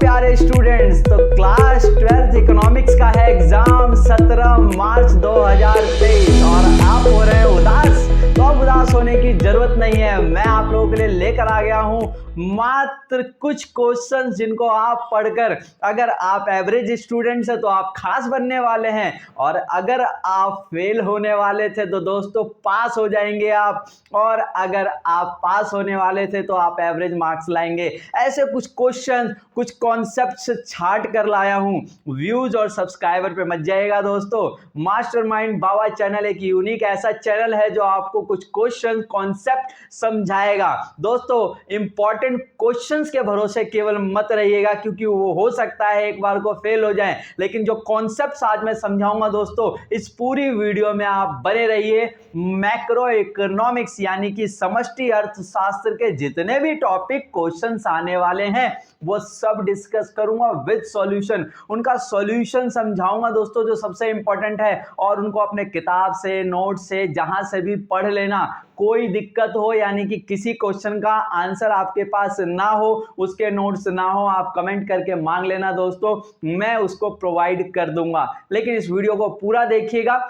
प्यारे स्टूडेंट्स, तो class 12th economics का है एग्जाम 17 मार्च 2023 और आप हो रहे हैं उदास। तो अब उदास होने की जरूरत नहीं है, मैं आप लोगों के लिए लेकर आ गया हूं मात्र कुछ क्वेश्चंस जिनको आप पढ़कर अगर आप एवरेज स्टूडेंट्स हैं तो आप खास बनने वाले हैं, और अगर आप फेल होने वाले थे तो दोस्तों पास हो जाएंगे आप, और अगर आप पास होने वाले थे तो आप एवरेज मार्क्स लाएंगे। ऐसे कुछ क्वेश्चन, कुछ कॉन्सेप्ट्स छाट कर लाया हूं। व्यूज और सब्सक्राइबर पे मत जाइएगा दोस्तों। मास्टरमाइंड बाबा चैनल एक यूनिक ऐसा चैनल है जो आपको कुछ क्वेश्चन कॉन्सेप्ट समझाएगा। दोस्तों इंपॉर्टेंट क्वेश्चंस के भरोसे केवल मत रहिएगा, क्योंकि वो हो सकता है एक बार को फेल हो जाएं, लेकिन जो कॉन्सेप्ट्स आज मैं समझाऊंगा दोस्तों, इस पूरी वीडियो में आप बने रहिए। मैक्रो इकोनॉमिक्स यानी कि समष्टि अर्थशास्त्र के जितने भी टॉपिक क्वेश्चंस आने वाले हैं वो सब डिस्कस करूंगा विद सॉल्यूशन। उनका सॉल्यूशन समझाऊंगा दोस्तों, जो सबसे इंपॉर्टेंट है, और उनको अपने किताब से, नोट से, जहां से भी पढ़ लेना। कोई दिक्कत हो यानी कि किसी क्वेश्चन का आंसर आपके पास ना हो, उसके नोट्स ना हो, आप कमेंट करके मांग लेना दोस्तों, मैं उसको प्रोवाइड कर दूंगा। लेकिन इस वीडियो को पूरा देखिएगा,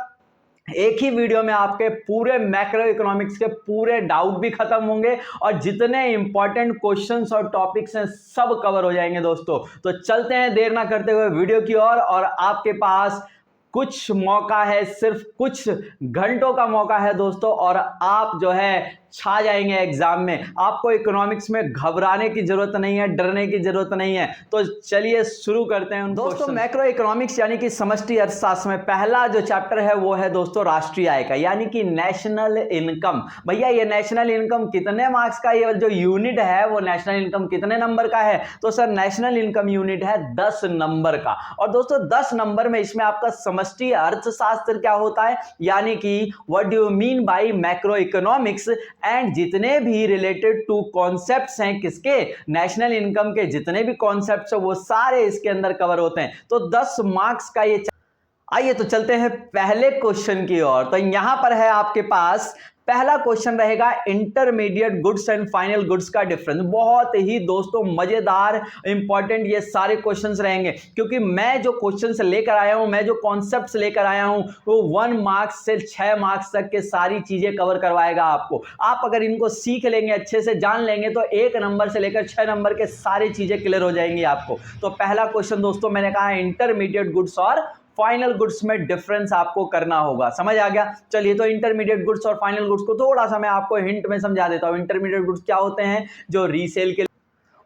एक ही वीडियो में आपके पूरे मैक्रो इकोनॉमिक्स के पूरे डाउट भी खत्म होंगे और जितने इंपॉर्टेंट क्वेश्चंस और टॉपिक्स हैं सब कवर हो जाएंगे दोस्तों। तो चलते हैं देर ना करते हुए वीडियो की ओर, और आपके पास कुछ मौका है, सिर्फ कुछ घंटों का मौका है दोस्तों, और आप जो है छा जाएंगे एग्जाम में। आपको इकोनॉमिक्स में घबराने की जरूरत नहीं है, डरने की जरूरत नहीं है। तो चलिए शुरू करते हैं दोस्तों। मैक्रो इकोनॉमिक्स यानी कि समष्टि अर्थशास्त्र में पहला जो चैप्टर है वो है दोस्तों राष्ट्रीय आय का, यानी कि नेशनल इनकम। भैया ये नेशनल इनकम कितने मार्क्स का, ये जो यूनिट है वो नेशनल इनकम कितने नंबर का है? तो सर नेशनल इनकम यूनिट है 10 नंबर का। और दोस्तों 10 नंबर में इसमें आपका समष्टि अर्थशास्त्र क्या होता है, यानी कि what do you mean by macro economics, and जितने भी रिलेटेड टू कॉन्सेप्ट्स हैं किसके, नेशनल इनकम के जितने भी कॉन्सेप्ट्स हैं वो सारे इसके अंदर कवर होते हैं। तो 10 मार्क्स का ये। आइए तो चलते हैं पहले क्वेश्चन की ओर। तो यहां पर है आपके पास पहला क्वेश्चन रहेगा intermediate goods and final goods का डिफरेंस। बहुत ही दोस्तों मजेदार इंपॉर्टेंट ये सारे क्वेश्चंस रहेंगे, क्योंकि मैं जो क्वेश्चंस लेकर आया हूं, मैं जो कॉन्सेप्ट्स लेकर आया हूं, वो 1 मार्क्स से 6 मार्क्स तक के सारी चीजें कवर करवाएगा आपको। आप अगर इनको सीख लेंगे, अच्छे से जान लेंगे, तो 1 नंबर से लेकर 6 नंबर के सारी चीजें क्लियर हो जाएंगी आपको। तो पहला क्वेश्चन दोस्तों मैंने कहा इंटरमीडिएट गुड्स और फाइनल गुड्स में डिफरेंस आपको करना होगा। समझ आ गया? चलिए तो इंटरमीडिएट गुड्स और फाइनल गुड्स को थोड़ा सा मैं आपको हिंट में समझा देता हूं। इंटरमीडिएट गुड्स क्या होते हैं, जो रीसेल के,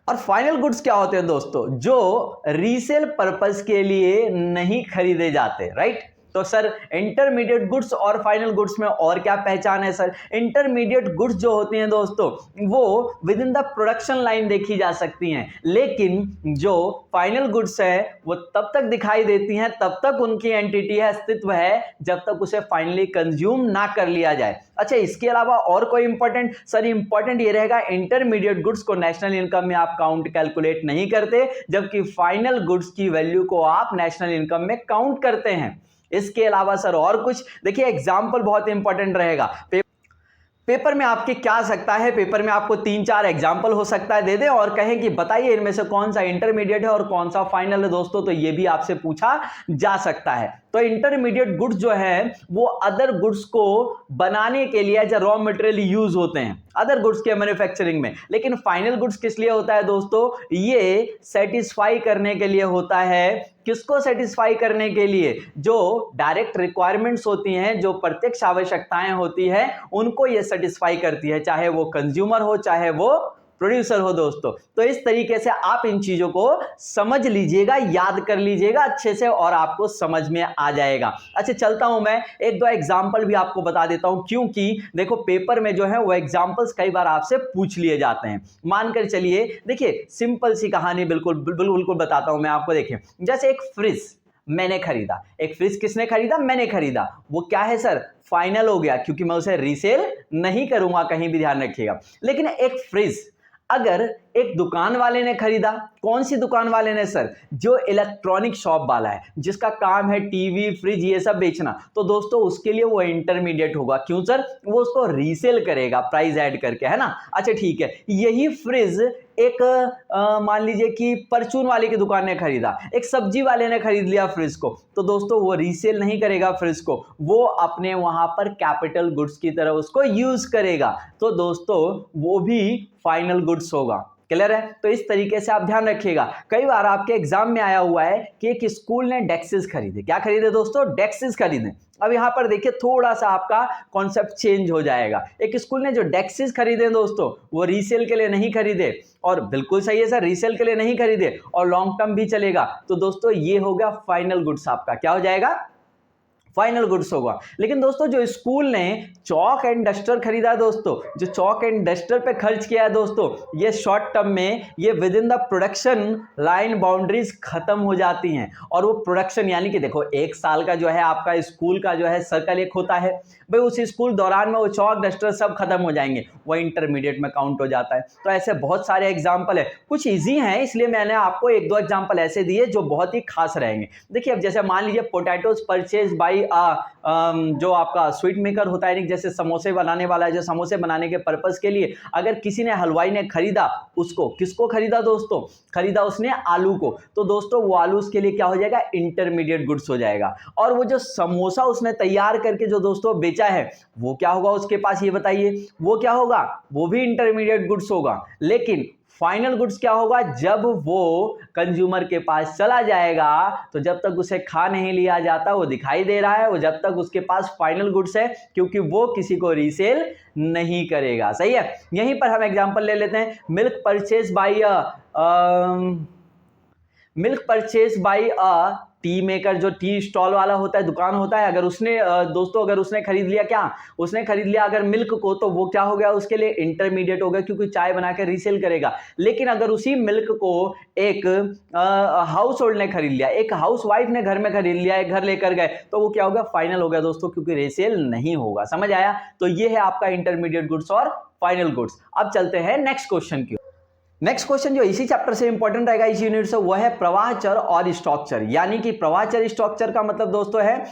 और फाइनल गुड्स क्या होते हैं दोस्तों, जो रीसेल पर्पस के लिए नहीं खरीदे जाते। राइट? तो सर इंटरमीडिएट गुड्स और फाइनल गुड्स में और क्या पहचान है सर? इंटरमीडिएट गुड्स जो होती हैं दोस्तों वो with in the production line देखी जा सकती हैं, लेकिन जो फाइनल गुड्स है वो तब तक दिखाई देती हैं, तब तक उनकी एंटिटी है, अस्तित्व है, जब तक उसे फाइनली कंज्यूम ना कर लिया जाए। अच्छा, इसके अलावा और कोई इंपॉर्टेंट? सर इंपॉर्टेंट ये रहेगा, इंटरमीडिएट गुड्स को नेशनल इनकम में आप काउंट कैलकुलेट नहीं करते, जबकि फाइनल गुड्स की वैल्यू को आप नेशनल इनकम में काउंट करते हैं। इसके अलावा सर और कुछ? देखिए एग्जाम्पल बहुत इंपॉर्टेंट रहेगा। पेपर में आपके क्या आ सकता है, पेपर में आपको 3-4 एग्जाम्पल हो सकता है दे दे और कहें कि बताइए इनमें से कौन सा इंटरमीडिएट है और कौन सा फाइनल है दोस्तों, तो ये भी आपसे पूछा जा सकता है। तो इंटरमीडिएट गुड्स जो है वो अदर गुड्स को बनाने के लिए as a raw material use होते हैं अदर गुड्स के मैन्युफैक्चरिंग में, लेकिन फाइनल गुड्स किस लिए होता है दोस्तों? ये सेटिस्फाई करने के लिए होता है। किसको सेटिस्फाई करने के लिए? जो डायरेक्ट रिक्वायरमेंट्स होती हैं, जो प्रत्यक्ष आवश्यकताएं होती है, उनको ये सेटिस्फाई करती है, चाहे वो कंज्यूमर हो चाहे वो प्रोड्यूसर हो दोस्तों। तो इस तरीके से आप इन चीजों को समझ लीजिएगा, याद कर लीजिएगा अच्छे से, और आपको समझ में आ जाएगा। अच्छा चलता हूं मैं 1-2 एग्जांपल भी आपको बता देता हूं, क्योंकि देखो पेपर में जो है वो एग्जांपल्स कई बार आपसे पूछ लिए जाते हैं। मानकर चलिए, देखिए सिंपल सी कहानी बिल्कुल बताता हूं मैं आपको। देखिए जैसे एक फ्रिज मैंने खरीदा, एक फ्रिज किसने खरीदा? मैंने खरीदा। वो क्या है सर? फाइनल हो गया, क्योंकि मैं उसे रीसेल नहीं करूंगा, कहीं भी ध्यान रखिएगा। लेकिन एक फ्रिज अगर एक दुकान वाले ने खरीदा। कौन सी दुकान वाले ने सर? जो इलेक्ट्रॉनिक शॉप वाला है, जिसका काम है टीवी फ्रिज ये सब बेचना, तो दोस्तों उसके लिए वो इंटरमीडिएट होगा। क्यों सर? वो उसको रीसेल करेगा प्राइस ऐड करके, है ना। अच्छा ठीक है, यही फ्रिज एक मान लीजिए कि परचून वाले की दुकान ने खरीदा, एक सब्जी वाले ने खरीद लिया फ्रिज को, तो दोस्तों वो रीसेल नहीं करेगा फ्रिज को, वो अपने वहां पर कैपिटल गुड्स की तरह उसको यूज करेगा, तो दोस्तों वो भी फाइनल गुड्स होगा। क्लियर है? तो इस तरीके से आप ध्यान रखिएगा। कई बार आपके एग्जाम में आया हुआ है कि एक स्कूल ने डेस्क्स खरीदे। क्या खरीदे दोस्तों? डेस्क्स खरीदे। अब यहां पर देखिए थोड़ा सा आपका कॉन्सेप्ट चेंज हो जाएगा। एक स्कूल ने जो डेस्क्स खरीदे दोस्तों, वो रीसेल के लिए नहीं खरीदे, और बिल्कुल सही है सर, रीसेल के लिए नहीं खरीदे और लॉन्ग टर्म भी चलेगा, तो दोस्तों ये हो गया फाइनल गुड्स। आपका क्या हो जाएगा? फाइनल गुड्स होगा। लेकिन दोस्तों जो स्कूल ने चॉक एंड डस्टर खरीदा है दोस्तों, जो चॉक एंड डस्टर पे खर्च किया है दोस्तों, ये शॉर्ट टर्म में ये with in the production line boundaries खत्म हो जाती हैं। और वो प्रोडक्शन यानी कि देखो 1 साल का जो है आपका स्कूल का जो है सर्कल एक होता है भाई, उस स्कूल दौरान में वो चॉक डस्टर सब खत्म हो जाएंगे, वो इंटरमीडिएट में काउंट हो जाता है। तो ऐसे बहुत सारे एग्जाम्पल है, कुछ ईजी हैं इसलिए मैंने आपको 1-2 एग्जाम्पल ऐसे दिए जो बहुत ही खास रहेंगे। देखिए अब जैसे मान लीजिए पोटैटोज परचेज बाई जो आपका स्वीट मेकर होता है, जैसे समोसे बनाने वाला है, जो समोसे बनाने के पर्पस के लिए अगर किसी ने हलवाई ने खरीदा, उसको किसको खरीदा दोस्तों? खरीदा उसने आलू को, तो दोस्तों वो आलू उसके लिए क्या हो जाएगा? इंटरमीडिएट गुड्स हो जाएगा। और वो जो समोसा उसने तैयार करके जो दोस्तों बेचा है, वो क्या होगा उसके पास? ये बताइए, वो क्या होगा? वो भी इंटरमीडिएट गुड्स होगा। लेकिन फाइनल गुड्स क्या होगा? जब वो कंज्यूमर के पास चला जाएगा, तो जब तक उसे खा नहीं लिया जाता वो दिखाई दे रहा है, वो जब तक उसके पास फाइनल गुड्स है, क्योंकि वो किसी को रीसेल नहीं करेगा। सही है? यहीं पर हम एग्जांपल ले लेते हैं। Milk purchase by a T maker, जो टी स्टॉल वाला होता है, दुकान होता है, अगर उसने दोस्तों अगर उसने खरीद लिया, क्या उसने खरीद लिया अगर मिल्क को, तो वो क्या हो गया? उसके लिए इंटरमीडिएट हो गया, क्योंकि चाय बना के रीसेल करेगा। लेकिन अगर उसी मिल्क को एक हाउस होल्ड ने खरीद लिया, एक हाउस वाइफ ने घर में खरीद लिया, एक घर लेकर गए, तो वो क्या हो गया? फाइनल हो गया दोस्तों, क्योंकि रीसेल नहीं होगा। समझ आया? तो ये है आपका इंटरमीडिएट गुड्स और फाइनल गुड्स। अब चलते हैं नेक्स्ट क्वेश्चन की। नेक्स्ट क्वेश्चन जो इसी चैप्टर से इंपॉर्टेंट रहेगा इस यूनिट से, वो है प्रवाह चर और स्टॉक चर। यानी कि प्रवाह चर स्टॉक चर का मतलब दोस्तों है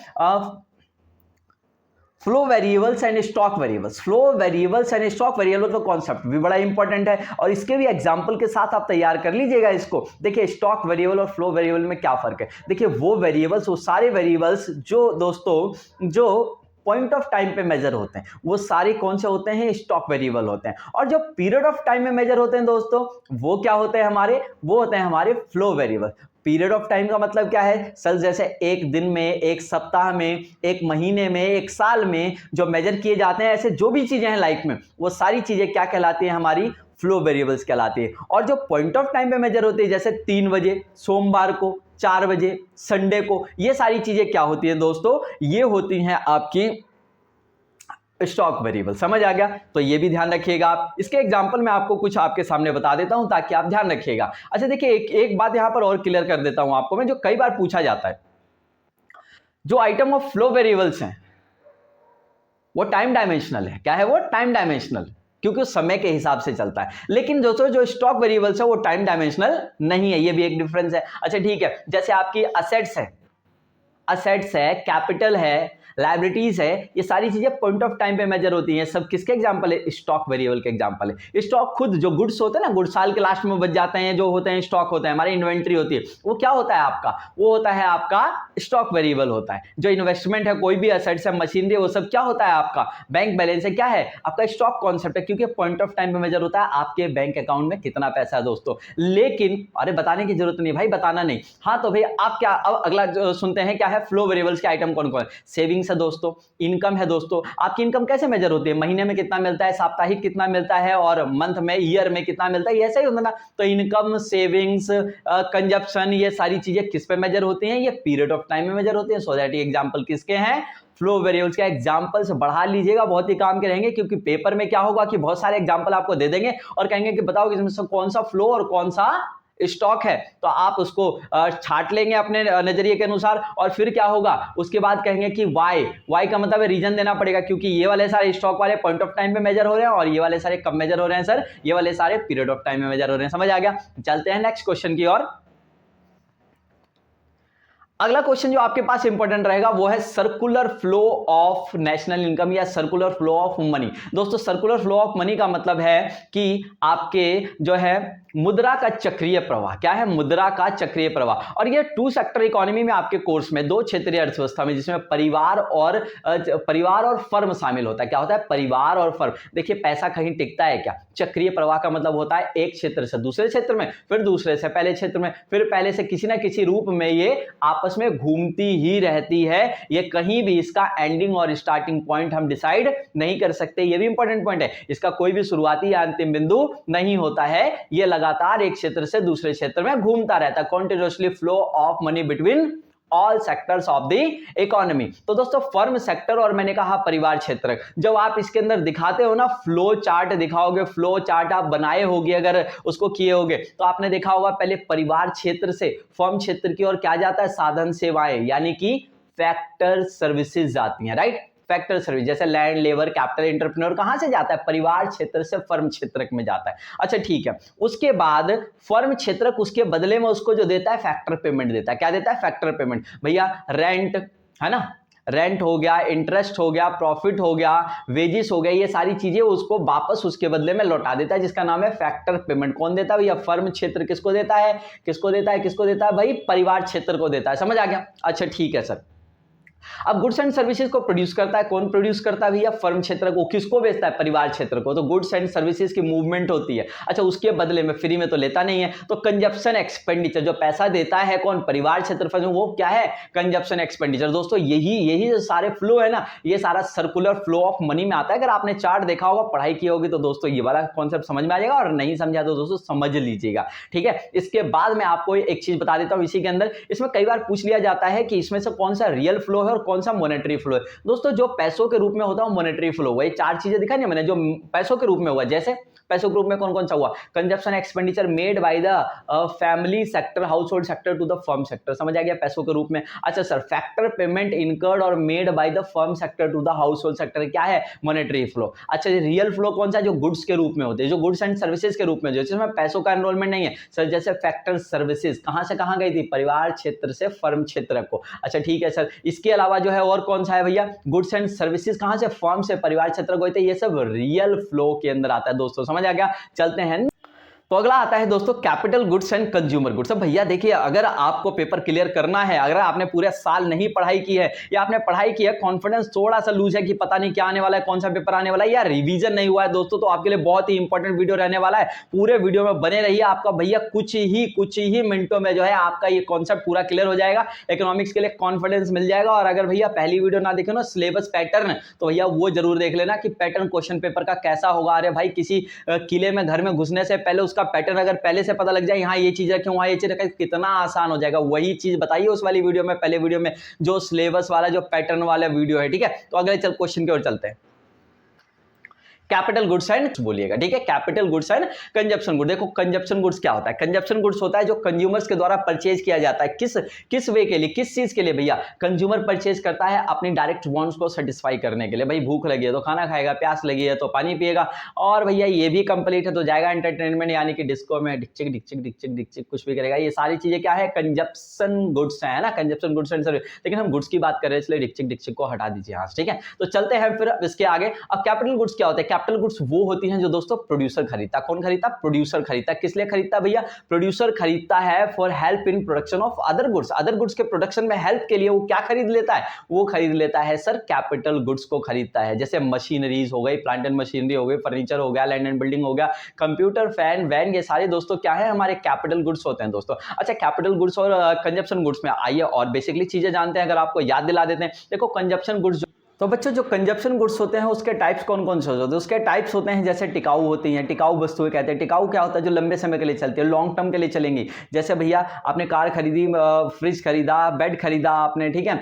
flow variables and stock variables. Flow variables and stock variable का कॉन्सेप्ट भी बड़ा इंपॉर्टेंट है, और इसके भी एग्जांपल के साथ आप तैयार कर लीजिएगा इसको। देखिए स्टॉक वेरिएबल और फ्लो वेरिएबल में क्या फर्क है। देखिए वो वेरिएबल्स, वो सारे वेरिएबल्स जो दोस्तों जो पॉइंट ऑफ टाइम पे मेजर होते हैं, वो सारे कौन से होते हैं? स्टॉक वेरिएबल होते हैं। और जो पीरियड ऑफ टाइम में मेजर होते हैं दोस्तों, वो क्या होते हैं हमारे? वो होते हैं हमारे flow variable. Period of time का मतलब क्या है सर? जैसे एक दिन में, एक सप्ताह में, एक महीने में, एक साल में जो मेजर किए जाते हैं, ऐसे जो भी चीजें हैं लाइफ में, वो सारी चीजें क्या कहलाती हैं? हमारी फ्लो वेरिएबल्स कहलाती है। और जो पॉइंट ऑफ टाइम पे मेजर होती है, जैसे 3 बजे सोमवार को, 4 बजे संडे को, ये सारी चीजें क्या होती हैं दोस्तों? ये होती हैं आपकी स्टॉक वेरिएबल। समझ आ गया? तो ये भी ध्यान रखिएगा आप। इसके एग्जांपल मैं आपको कुछ आपके सामने बता देता हूं ताकि आप ध्यान रखिएगा। अच्छा देखिए एक बात यहां पर और क्लियर कर देता हूं आपको मैं, जो कई बार पूछा जाता है, जो आइटम ऑफ फ्लो वेरिएबल्स हैं वो टाइम डायमेंशनल है। क्या है वो? टाइम डायमेंशनल, क्योंकि उस समय के हिसाब से चलता है। लेकिन दोस्तों जो स्टॉक वेरिएबल्स है वो टाइम डायमेंशनल नहीं है, ये भी एक डिफरेंस है। अच्छा ठीक है, जैसे आपकी असेट्स है, कैपिटल है, लायबिलिटीज है, ये सारी चीजें पॉइंट ऑफ टाइम पे मेजर होती हैं। सब किसके एग्जांपल है? स्टॉक वेरिएबल के एग्जांपल है। स्टॉक खुद जो गुड्स होते हैं ना, गुड्स साल के लास्ट में बच जाते हैं, जो होते हैं स्टॉक होते हैं, हमारी इन्वेंट्री होती है, वो क्या होता है आपका? वो होता है आपका स्टॉक वेरिएबल होता है। जो इन्वेस्टमेंट है, कोई भी असेट्स है, मशीनरी, वो सब क्या होता है आपका? बैंक बैलेंस है। क्या है आपका? स्टॉक कॉन्सेप्ट है, क्योंकि पॉइंट ऑफ टाइम पे मेजर होता है आपके बैंक अकाउंट में कितना पैसा है दोस्तों। लेकिन अरे बताने की जरूरत नहीं भाई, बताना नहीं। हाँ तो भाई आप क्या, अब अगला सुनते हैं क्या है फ्लो वेरिएबल्स के आइटम कौन कौन? सेविंग्स है दोस्तों, इनकम है दोस्तों। आपकी इनकम कैसे मेजर होती है? महीने में कितना मिलता है, साप्ताहिक कितना मिलता है, और मंथ में, ईयर में कितना मिलता है, ऐसा ही होता है ना। तो इनकम, सेविंग्स, कंजप्शन, ये सारी चीजें किस पे मेजर होती हैं? ये पीरियड ऑफ टाइम में मेजर होती हैं। सो दैट ये एग्जांपल किसके हैं? फ्लो वेरिएबल्स का। एग्जांपल्स बढ़ा लीजिएगा, बहुत ही काम के रहेंगे, क्योंकि पेपर में क्या होगा कि बहुत सारे एग्जांपल आपको दे देंगे और कहेंगे कि बताओ कि इसमें से कौन सा फ्लो और कौन सा स्टॉक है तो आप उसको छाट लेंगे अपने नजरिए के अनुसार, और फिर क्या होगा उसके बाद कहेंगे कि वाई का मतलब रीजन देना पड़ेगा, क्योंकि ये वाले सारे स्टॉक वाले पॉइंट ऑफ टाइम पे मेजर हो रहे हैं और ये वाले सारे कब मेजर हो रहे हैं सर, ये वाले सारे पीरियड ऑफ टाइम में मेजर हो रहे हैं। समझ आ गया? चलते हैं नेक्स्ट क्वेश्चन की ओर। अगला क्वेश्चन जो आपके पास इंपॉर्टेंट रहेगा वो है circular flow of national income या सर्कुलर फ्लो ऑफ मनी। दोस्तों सर्कुलर फ्लो ऑफ मनी का मतलब है कि आपके जो है मुद्रा का चक्रीय प्रवाह। क्या है? मुद्रा का चक्रीय प्रवाह। और ये टू सेक्टर इकोनॉमी में आपके कोर्स में, दो क्षेत्रीय अर्थव्यवस्था में, जिसमें परिवार और फर्म शामिल होता है। क्या होता है? परिवार और फर्म। देखिए पैसा कहीं टिकता है क्या? चक्रीय प्रवाह का मतलब होता है एक क्षेत्र से दूसरे क्षेत्र में, फिर दूसरे से पहले क्षेत्र में, फिर पहले से किसी ना किसी रूप में ये आपस में घूमती ही रहती है। ये कहीं भी इसका एंडिंग और स्टार्टिंग पॉइंट हम डिसाइड नहीं कर सकते। ये भी इंपॉर्टेंट पॉइंट है, इसका कोई भी शुरुआती या अंतिम बिंदु नहीं होता है। ये लगातार एक क्षेत्र से दूसरे क्षेत्र में घूमता रहता है। Continuously flow of money between all sectors of the economy. तो दोस्तों फर्म सेक्टर और मैंने कहा परिवार क्षेत्र, जब आप इसके अंदर दिखाते हो ना, फ्लो चार्ट दिखाओगे, फ्लो चार्ट आप बनाए होगे, अगर उसको किए होगे तो आपने देखा होगा पहले परिवार क्षेत्र से फर्म क्षेत्र की ओर क्या जाता है? साधन सेवाएं, यानी कि फैक्टर सर्विसेज जाती हैं, राइट? फैक्टर सर्विस जैसे लैंड, लेबर, कैपिटल, एंटरप्रेन्योर कहां से जाता है? परिवार क्षेत्र से फर्म क्षेत्रक में जाता है। अच्छा ठीक है, उसके बाद फर्म क्षेत्रक उसके बदले में उसको जो देता है फैक्टर पेमेंट देता है। क्या देता है? Factor payment. भैया रेंट है ना, रेंट हो गया, इंटरेस्ट हो गया, प्रॉफिट हो गया, वेजिस हो गया, ये सारी चीजें उसको वापस उसके बदले में लौटा देता है, जिसका नाम है फैक्टर पेमेंट। कौन देता है भैया? फर्म क्षेत्र। किसको देता है? किसको देता है? किसको देता है भाई? परिवार क्षेत्र को देता है। समझ आ गया? अच्छा ठीक है सर। अब गुड्स एंड सर्विसेज को प्रोड्यूस करता है कौन? प्रोड्यूस करता है भैया फर्म क्षेत्र को। किसको बेचता है? परिवार क्षेत्र को। तो गुड्स एंड सर्विसेज की मूवमेंट होती है। अच्छा उसके बदले में फ्री में तो लेता नहीं है, तो कंजप्शन एक्सपेंडिचर जो पैसा देता है कौन? परिवार क्षेत्र। वो क्या है? Consumption expenditure. दोस्तों यही जो सारे फ्लो है ना, ये सारा सर्कुलर फ्लो ऑफ मनी में आता है। अगर आपने चार्ट देखा होगा, पढ़ाई की होगी, तो दोस्तों ये वाला कॉन्सेप्ट समझ में आ जाएगा, और नहीं समझा तो दोस्तों समझ लीजिएगा। ठीक है, इसके बाद मैं आपको एक चीज बता देता हूं इसी के अंदर। इसमें कई बार पूछ लिया जाता है कि इसमें से कौन सा रियल फ्लो है और कौन सा मॉनेटरी फ्लो है। दोस्तों जो पैसों के रूप में होता है मॉनेटरी फ्लो हुआ। ये चार चीजें दिखाई ना मैंने, जो पैसों के रूप में हुआ। जैसे पैसों के रूप में कौन कौन सा हुआ? Consumption expenditure made by the family sector, household sector to the firm sector. समझ आ गया? पैसों के रूप में। अच्छा सर, फैक्टर पेमेंट इनकर्ड और made by the firm sector to the household sector, क्या है? Monetary flow. अच्छा रियल फ्लो कौन सा? जो गुड्स के रूप में होते हैं, जो गुड्स एंड सर्विसेज के रूप में, जिसमें पैसों का एनरोलमेंट नहीं है सर। जैसे फैक्टर सर्विसेज कहां से कहां गई थी? परिवार क्षेत्र से फर्म क्षेत्र को। अच्छा ठीक है सर, इसके अलावा जो है और कौन सा है भैया? गुड्स एंड सर्विसेज कहां से? फर्म से परिवार क्षेत्र को। ये सब रियल फ्लो के अंदर आता है दोस्तों। समझ आ गया? चलते हैं। तो अगला आता है दोस्तों capital goods and consumer goods. अब भैया देखिए, अगर आपको पेपर क्लियर करना है, अगर आपने पूरे साल नहीं पढ़ाई की है या आपने पढ़ाई की है, कॉन्फिडेंस थोड़ा सा लूज है कि पता नहीं क्या आने वाला है, कौन सा पेपर आने वाला है, या रिवीजन नहीं हुआ है दोस्तों, तो आपके लिए बहुत ही इंपॉर्टेंट वीडियो रहने वाला है। पूरे वीडियो में बने रहिए, आपका भैया कुछ ही मिनटों में जो है आपका ये कॉन्सेप्ट पूरा क्लियर हो जाएगा। इकोनॉमिक्स के लिए कॉन्फिडेंस मिल जाएगा। और अगर भैया पहली वीडियो ना देखे ना सिलेबस पैटर्न, तो भैया वो जरूर देख लेना कि पैटर्न क्वेश्चन पेपर का कैसा होगा। अरे भाई किसी किले में घर में घुसने से पहले उसका पैटर्न अगर पहले से पता लग जाए, यहाँ ये चीज रखे, वहां ये चीज रखे, कितना आसान हो जाएगा। वही चीज बताइए उस वाली वीडियो में, पहले वीडियो में, जो सिलेबस वाला जो पैटर्न वाला वीडियो है। ठीक है, तो अगले क्वेश्चन की ओर चलते हैं। कैपिटल गुड्स एंड बोलिएगा, ठीक है, capital goods and consumption goods. देखो कंजप्शन गुड्स क्या होता है? कंजप्शन गुड्स होता है जो कंज्यूमर्स के द्वारा परचेज किया जाता है। किस वे के लिए, किस चीज के लिए भैया? कंज्यूमर परचेज करता है अपनी डायरेक्ट वांट्स को सेटिस्फाई करने के लिए। भाई भूख लगी है तो खाना खाएगा, प्यास लगी है तो पानी पिएगा, और भैया ये भी कंप्लीट है तो जाएगा एंटरटेनमेंट, यानी कि डिस्को में डिक्चिक डिक्चिक डिक्चिक डिक्चिक कुछ भी करेगा। ये सारी चीजें क्या है? कंजप्शन गुड्स है ना, कंजप्शन गुड्स एंड सर्विस। लेकिन हम गुड्स की बात कर रहे हैं, इसलिए डिक्चिक डिक्चिक को हटा दीजिए यहाँ से। ठीक है, तो चलते हैं फिर इसके आगे। अब कैपिटल गुड्स क्या होते हैं? कैपिटल गुड्स वो होती हैं जो दोस्तों प्रोड्यूसर खरीदता। कौन खरीदता? प्रोड्यूसर खरीदता। किस लिए खरीदता भैया? प्रोड्यूसर खरीदता है for help in production of other goods. Other goods के प्रोडक्शन में हेल्प के लिए वो क्या खरीद लेता है? वो खरीद लेता है सर कैपिटल गुड्स को खरीदता है। जैसे मशीनरीज हो गई, प्लांट एंड मशीनरी हो गई, फर्नीचर हो गया, लैंड एंड बिल्डिंग हो गया, कंप्यूटर, फैन, वैन, ये सारे दोस्तों क्या है? हमारे कैपिटल गुड्स होते हैं दोस्तों। अच्छा कैपिटल गुड्स और कंजप्शन गुड्स में आइए और बेसिकली चीजें जानते हैं, अगर आपको याद दिला देते हैं। देखो कंजप्शन गुड्स तो बच्चों जो कंजप्शन गुड्स होते हैं उसके टाइप्स कौन कौन से होते हैं? उसके टाइप्स होते हैं जैसे टिकाऊ होती हैं, टिकाऊ वस्तुएं कहते हैं। टिकाऊ क्या होता है? जो लंबे समय के लिए चलती है, लॉन्ग टर्म के लिए चलेंगी। जैसे भैया आपने कार खरीदी, फ्रिज खरीदा, बेड खरीदा आपने, ठीक है,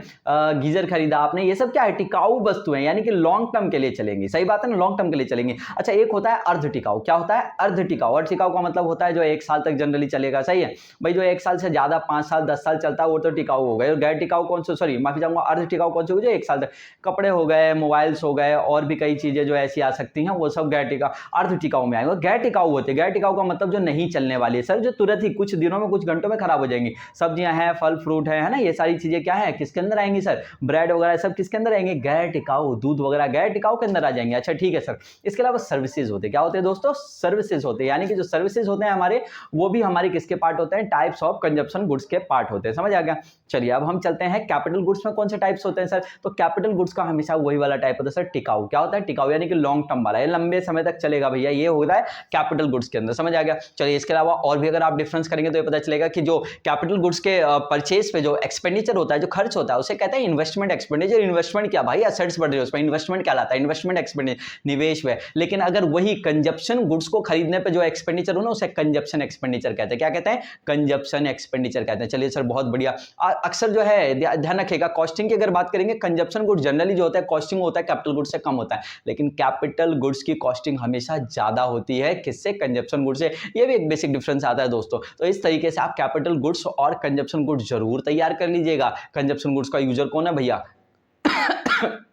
गीजर खरीदा आपने, ये सब क्या है? टिकाऊ वस्तुएं, यानी कि लॉन्ग टर्म के लिए चलेंगी। सही बात है ना, लॉन्ग टर्म के लिए चलेंगी। अच्छा, एक होता है अर्ध टिकाऊ। क्या होता है? अर्ध टिकाऊ। अर्ध टिकाऊ का मतलब होता है जो 1 साल तक जनरली चलेगा। सही है भाई, जो 1 साल से ज्यादा 5 साल 10 साल चलता है वो तो टिकाऊ हो गए। और गैर टिकाऊ कौन से, सॉरी माफी चाहूंगा, अर्ध टिकाऊ कौन से हो? जो 1 साल तक, कपड़े हो गए, मोबाइल हो गए, और भी कई चीजें जो ऐसी आ सकती हैं, वो सब गैर टिकाऊ, अर्ध टिकाऊ में आएंगे। गैर टिकाऊ होते हैं, गैर टिकाऊ का मतलब जो नहीं चलने वाली है सर, जो तुरंत ही कुछ दिनों में कुछ घंटों में खराब हो जाएंगी। सब्जियां हैं, फल फ्रूट है ना, ये सारी चीजें क्या है, किसके अंदर आएंगी सर? ब्रेड वगैरह सब किसके अंदर आएंगे? गैर टिकाऊ। दूध वगैरह गैर टिकाऊ के अंदर आ जाएंगे। अच्छा ठीक है सर। इसके अलावा सर्विसेज होते हैं। क्या होते हैं दोस्तों? सर्विसेज होते हैं, यानी कि जो सर्विसेज होते हैं हमारे, वो भी हमारे किसके पार्ट होते हैं? टाइप्स ऑफ कंजप्शन गुड्स के पार्ट होते हैं। समझ आ गया? चलिए अब हम चलते हैं कैपिटल गुड्स में कौन से टाइप्स होते हैं सर? तो कैपिटल गुड्स का हमेशा वही वाला टाइप होता है सर, टिकाऊ। क्या होता है? टिकाऊ, यानी कि लॉन्ग टर्म वाला, ये लंबे समय तक चलेगा भैया, ये होता है कैपिटल गुड्स के अंदर। समझ आ गया? चलिए इसके अलावा और भी अगर आप डिफरेंस करेंगे तो ये पता चलेगा कि जो कैपिटल गुड्स के परचेज पे जो एक्सपेंडिचर होता है, जो खर्च होता है, उसे कहते हैं इन्वेस्टमेंट एक्सपेंडिचर। इन्वेस्टमेंट क्या भाई? एसेट्स बढ़ रही है, उसमें इन्वेस्टमेंट कहलाता है, इन्वेस्टमेंट एक्सपेंडिचर, निवेश है। लेकिन अगर वही कंजप्शन गुड्स को खरीदने पे जो एक्सपेंडिचर हो ना, उसे कंजप्शन एक्सपेंडिचर कहते हैं। क्या कहते हैं? कंजप्शन एक्सपेंडिचर कहते हैं। चलिए सर बहुत बढ़िया। अक्सर जो है ध्यान रखिएगा, कॉस्टिंग की अगर बात करेंगे, कंजप्शन गुड्स जनरली जो होता है कॉस्टिंग होता है कैपिटल गुड्स से कम होता है, लेकिन कैपिटल गुड्स की कॉस्टिंग हमेशा ज्यादा होती है। किससे? कंजप्शन गुड्स से। ये भी एक बेसिक डिफरेंस आता है दोस्तों। तो इस तरीके से आप कैपिटल गुड्स और कंजप्शन गुड्स जरूर तैयार कर लीजिएगा। कंजप्शन गुड्स का यूजर कौन है भैया?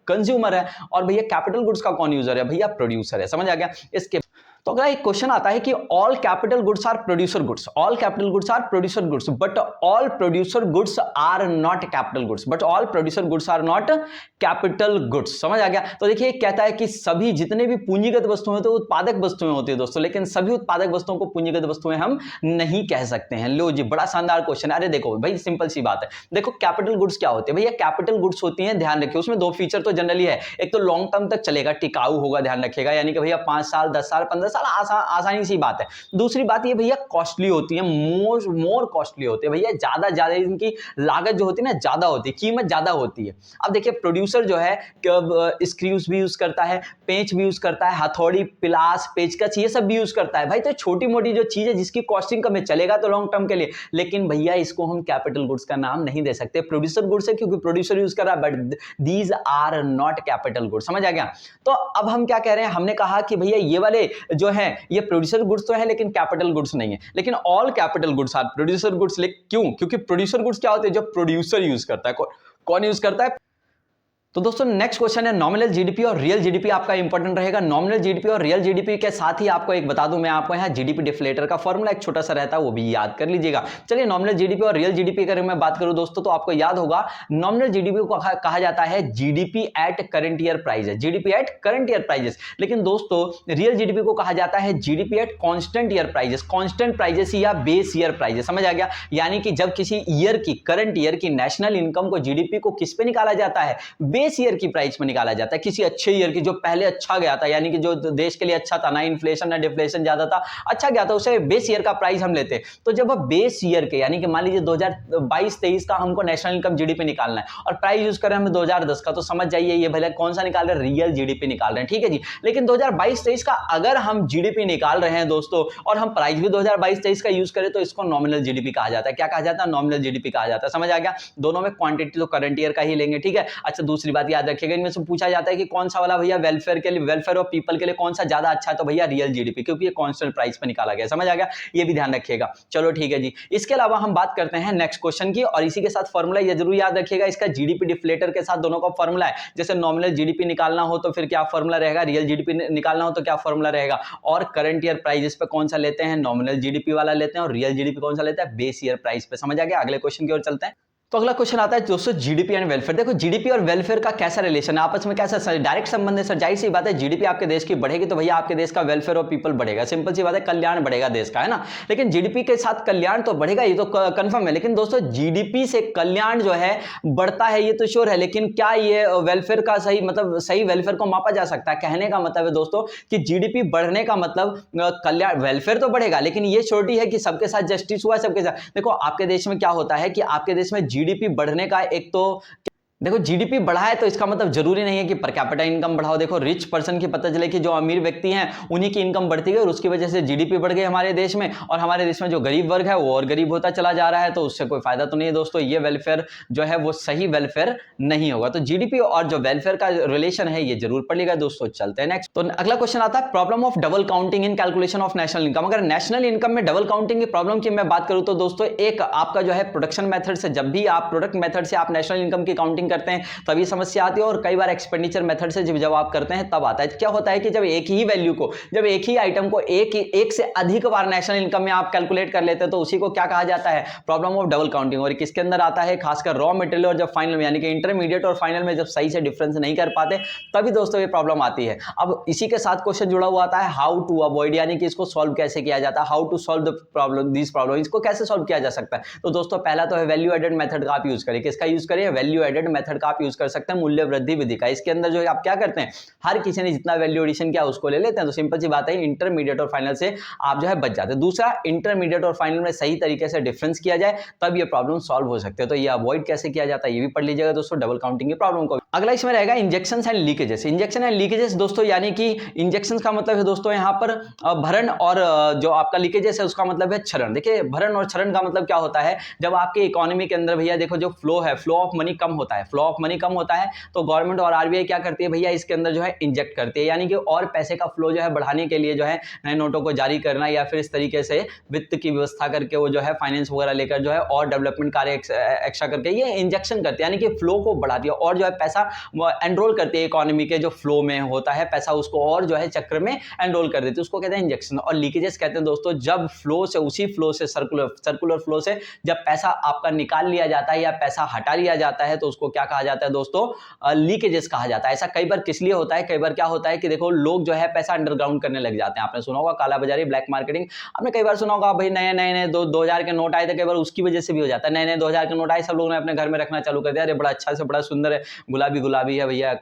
कंज्यूमर है। और भैया कैपिटल गुड्स का कौन यूजर है भैया? प्रोड्यूसर है। समझ आ गया? इसके तो अगला एक क्वेश्चन आता है कि all capital goods are producer goods, all capital goods are producer goods, but all producer goods are not capital goods, but all producer goods are not capital goods. समझ आ गया? तो देखिए कहता है कि सभी जितने भी पूंजीगत वस्तुएं होती है उत्पादक वस्तुएं होती है दोस्तों, लेकिन सभी उत्पादक वस्तुओं को पूंजीगत वस्तुएं हम नहीं कह सकते हैं। लो जी, बड़ा शानदार क्वेश्चन। अरे देखो भाई सिंपल सी बात है, देखो कैपिटल गुड्स क्या होते हैं भैया? कैपिटल गुड्स होती हैं, ध्यान रखिए उसमें 2 फीचर तो जनरली है। एक तो लॉन्ग टर्म तक चलेगा, टिकाऊ होगा, ध्यान रखिएगा, यानी कि भैया 5 साल 10 साल 15 साल आसानी सी बात है। दूसरी बात ये भैया कॉस्टली होती है, मोर कॉस्टली होती है भैया, ज्यादा इनकी लागत जो होती है ना ज्यादा होती है, कीमत ज्यादा होती है। अब देखिए प्रोड्यूसर जो है स्क्रूज भी यूज करता है, पेंच भी यूज करता है, हथौड़ी, पिलास, पेचकस, ये सब भी यूज करता है भाई। तो छोटी मोटी जो चीज है जिसकी कॉस्टिंग कम है, चलेगा तो लॉन्ग टर्म के लिए, लेकिन भैया इसको हम कैपिटल गुड्स का नाम नहीं दे सकते। प्रोड्यूसर गुड्स है क्योंकि प्रोड्यूसर यूज कर रहा है, but these are not capital goods. समझ आ गया? तो अब हम क्या कह रहे हैं, हमने कहा कि भैया ये वाले जो है ये प्रोड्यूसर गुड्स तो है लेकिन कैपिटल गुड्स नहीं है, लेकिन all capital goods are producer goods. क्यों? क्योंकि प्रोड्यूसर गुड्स क्या होते हैं? जो प्रोड्यूसर यूज करता है। कौन यूज करता है? तो दोस्तों नेक्स्ट क्वेश्चन है नॉमिनल जीडीपी और रियल जीडीपी आपका इंपॉर्टेंट रहेगा। नॉमिनल जीडीपी और रियल जीडीपी के साथ ही आपको एक बता दूं मैं आपको, यहाँ जीडीपी डिफ्लेटर का फॉर्मूला एक छोटा सा रहता है, वो भी याद कर लीजिएगा। चलिए नॉमिनल जीडीपी और रियल जीडीपी अगर मैं बात करूं दोस्तों, तो आपको याद होगा नॉमिनल जीडीपी को कहा जाता है GDP at current year prices, GDP at current year prices. लेकिन दोस्तों रियल जीडीपी को कहा जाता है GDP at constant year prices, constant prices या बेस ईयर प्राइजेस। समझ आ गया? यानी कि जब किसी ईयर की, करंट ईयर की नेशनल इनकम को, जीडीपी को किस पे निकाला जाता है? बेस ईयर की प्राइस में निकाला जाता है। किसी अच्छे ईयर की जो पहले अच्छा गया था, यानी कि जो देश के लिए अच्छा था, ना इन्फ्लेशन ना डिफ्लेशन ज्यादा था, अच्छा गया था, उसे बेस ईयर का प्राइस हम लेते। तो जब अब बेस ईयर के, यानी कि मान लीजिए 2022-23 का हमको नेशनल इनकम जीडीपी निकालना है और प्राइस यूज करें हमें 2010 का, तो समझ जाइए ये भले कौन सा निकाल रहे हैं? रियल जीडीपी निकाल रहे हैं। ठीक है जी। लेकिन 2022-23 का अगर हम जीडीपी निकाल रहे हैं दोस्तों और हम प्राइस भी 2022-23 का यूज करें, तो इसको नॉमिनल जीडीपी कहा जाता है। क्या कहा जाता है? नॉमिनल जीडीपी कहा जाता है। समझ आ गया? दोनों में क्वांटिटी तो करंट ईयर का ही लेंगे। ठीक है। अच्छा दूसरी बात याद रखिएगा, इनमें से पूछा जाता है कि कौन सा वाला भैया वेलफेयर के लिए, वेलफेयर ऑफ पीपल के लिए कौन सा ज्यादा अच्छा है? तो भैया रियल जीडीपी, क्योंकि ये कांस्टेंट प्राइस पे निकाला गया। समझ आ गया? ये भी ध्यान रखिएगा। चलो ठीक है जी। इसके अलावा हम बात करते हैं नेक्स्ट क्वेश्चन की, और इसी के साथ फॉर्मूला ये जरूर याद रखिएगा, इसका जीडीपी डिफ्लेटर के साथ दोनों का फॉर्मूला है। जैसे नॉमिनल जीडीपी निकालना हो तो फिर क्या फॉर्मूला रहेगा, रियल जीडीपी निकालना हो तो क्या फॉर्मूला रहेगा, और करंट ईयर प्राइजेस पे कौन सा लेते हैं? नॉमिनल जीडीपी वाला लेते हैं, और रियल जीडीपी कौन सा लेता है? बेस ईयर प्राइस पे। समझ आ गया? अगले क्वेश्चन की ओर चलते हैं। तो अगला क्वेश्चन आता है दोस्तों जीडीपी एंड वेलफेयर। देखो जीडीपी और वेलफेयर का कैसा रिलेशन है, आपस में कैसा डायरेक्ट संबंध है सर? जाहिर सी बात है, जीडीपी आपके देश की बढ़ेगी तो भैया आपके देश का वेलफेयर ऑफ पीपल बढ़ेगा, सिंपल सी बात है, कल्याण बढ़ेगा देश का, है ना। लेकिन जीडीपी के साथ कल्याण तो बढ़ेगा, ये तो कंफर्म है, लेकिन दोस्तों जीडीपी से कल्याण जो है बढ़ता है ये तो श्योर है, लेकिन क्या ये वेलफेयर का सही मतलब सही वेलफेयर को मापा जा सकता है? कहने का मतलब है दोस्तों कि जीडीपी बढ़ने का मतलब कल्याण, वेलफेयर तो बढ़ेगा, लेकिन ये श्योरिटी है कि सबके साथ जस्टिस हुआ, सबके साथ। देखो आपके देश में क्या होता है कि आपके देश में जीडीपी बढ़ने का एक तो देखो जीडीपी बढ़ा है तो इसका मतलब जरूरी नहीं है कि पर कैपिटा इनकम बढ़ाओ। देखो रिच पर्सन की पता चले कि जो अमीर व्यक्ति हैं उन्हीं की इनकम बढ़ती गई और उसकी वजह से जीडीपी बढ़ गई हमारे देश में, और हमारे देश में जो गरीब वर्ग है वो और गरीब होता चला जा रहा है, तो उससे कोई फायदा तो नहीं है दोस्तों। ये वेलफेयर जो है वो सही वेलफेयर नहीं होगा। तो जीडीपी और जो वेलफेयर का रिलेशन है ये जरूर पढ़िएगा दोस्तों। चलते हैं नेक्स्ट। तो अगला क्वेश्चन आता है problem of double counting in calculation of national income. अगर नेशनल इनकम में डबल काउंटिंग की प्रॉब्लम की मैं बात करूं तो दोस्तों, एक आपका जो है प्रोडक्शन मेथड से, जब भी आप प्रोडक्ट मेथड से आप नेशनल इनकम की काउंटिंग करते हैं तभी समस्या आती है, और कई बार एक्सपेंडिचर मेथड से जब आप करते हैं तब आता है। क्या होता है कि जब एक ही वैल्यू को, जब एक ही आइटम को एक से अधिक बार नेशनल इनकम में आप कैलकुलेट कर लेते हैं तो उसी को क्या कहा जाता है, प्रॉब्लम ऑफ डबल काउंटिंग। और किसके अंदर आता है, खासकर रॉ मटेरियल और जब फाइनल में, यानी कि इंटरमीडिएट और फाइनल में जब सही से डिफरेंस नहीं कर पाते तभी दोस्तों ये प्रॉब्लम आती है। अब इसी के साथ क्वेश्चन जुड़ा हुआ आता है हाउ टू अवॉइड, यानी कि इसको सॉल्व कैसे किया जाता है, how to solve the problem, this problem, इसको कैसे सॉल्व किया जा सकता है। तो दोस्तों पहला तो है वैल्यू एडेड मेथड का आप यूज करिए। किसका यूज करिए, वैल्यू एडेड मेथड का आप यूज कर सकते हैं, मूल्य वृद्धि विधि का। इसके अंदर जो है आप क्या करते हैं, हर किसी ने जितना वैल्यू एडिशन किया उसको ले लेते हैं। तो सिंपल सी बात है, इंटरमीडिएट और फाइनल से आप जो है बच जाते हैं। दूसरा, इंटरमीडिएट और फाइनल में सही तरीके से डिफरेंस किया जाए तब ये प्रॉब्लम सॉल्व हो सकते हैं। तो ये अवॉइड कैसे किया जाता है ये भी पढ़ लीजिएगा दोस्तों, डबल काउंटिंग की प्रॉब्लम को। अगला इसमें रहेगा injection and leakages. Injection and leakages दोस्तों, यानी कि इंजेक्शन का मतलब है दोस्तों यहाँ पर भरण, और जो आपका लीकेजेस है उसका मतलब है क्षरण। देखिए भरण और क्षरण का मतलब क्या होता है, जब आपके इकोनॉमी के अंदर भैया देखो जो फ्लो है, फ्लो ऑफ मनी कम होता है, फ्लो ऑफ मनी कम होता है तो गवर्नमेंट और आरबीआई क्या करती है भैया, इसके अंदर जो है इंजेक्ट करती है, यानी कि और पैसे का फ्लो जो है बढ़ाने के लिए जो है नए नोटों को जारी करना, या फिर इस तरीके से वित्त की व्यवस्था करके वो जो है फाइनेंस वगैरह लेकर जो है और डेवलपमेंट कार्य एक्स्ट्रा करके ये इंजेक्शन करते हैं, यानी कि फ्लो को बढ़ाती है और जो है पैसा एनरोल करती है इकोनॉमी के जो फ्लो में होता है पैसा, उसको और जो है चक्र में एनरोल कर देती है, उसको कहते हैं इंजेक्शन। और लीकेजेस कहते हैं दोस्तों, जब फ्लो से, उसी फ्लो से, सर्कुलर फ्लो से जब पैसा आपका निकाल लिया जाता है या पैसा हटा लिया जाता है तो उसको क्या कहा जाता है दोस्तों, लीकेजेस कहा जाता है। ऐसा कई बार किस लिए होता है, कई बार क्या होता है कि देखो लोग जो है पैसा अंडरग्राउंड करने लग जाते हैं। आपने सुना होगा काला बाजारी, ब्लैक मार्केटिंग, आपने कई बार सुना होगा भाई नए नए 2000 के नोट आए थे, कई बार उसकी वजह से भी हो जाता है। नए 2000 के नोट आए, सब लोगों ने अपने घर में रखना चालू कर दिया, अरे बड़ा अच्छा से बड़ा सुंदर है, गुलाबी गुलाबी है भैया,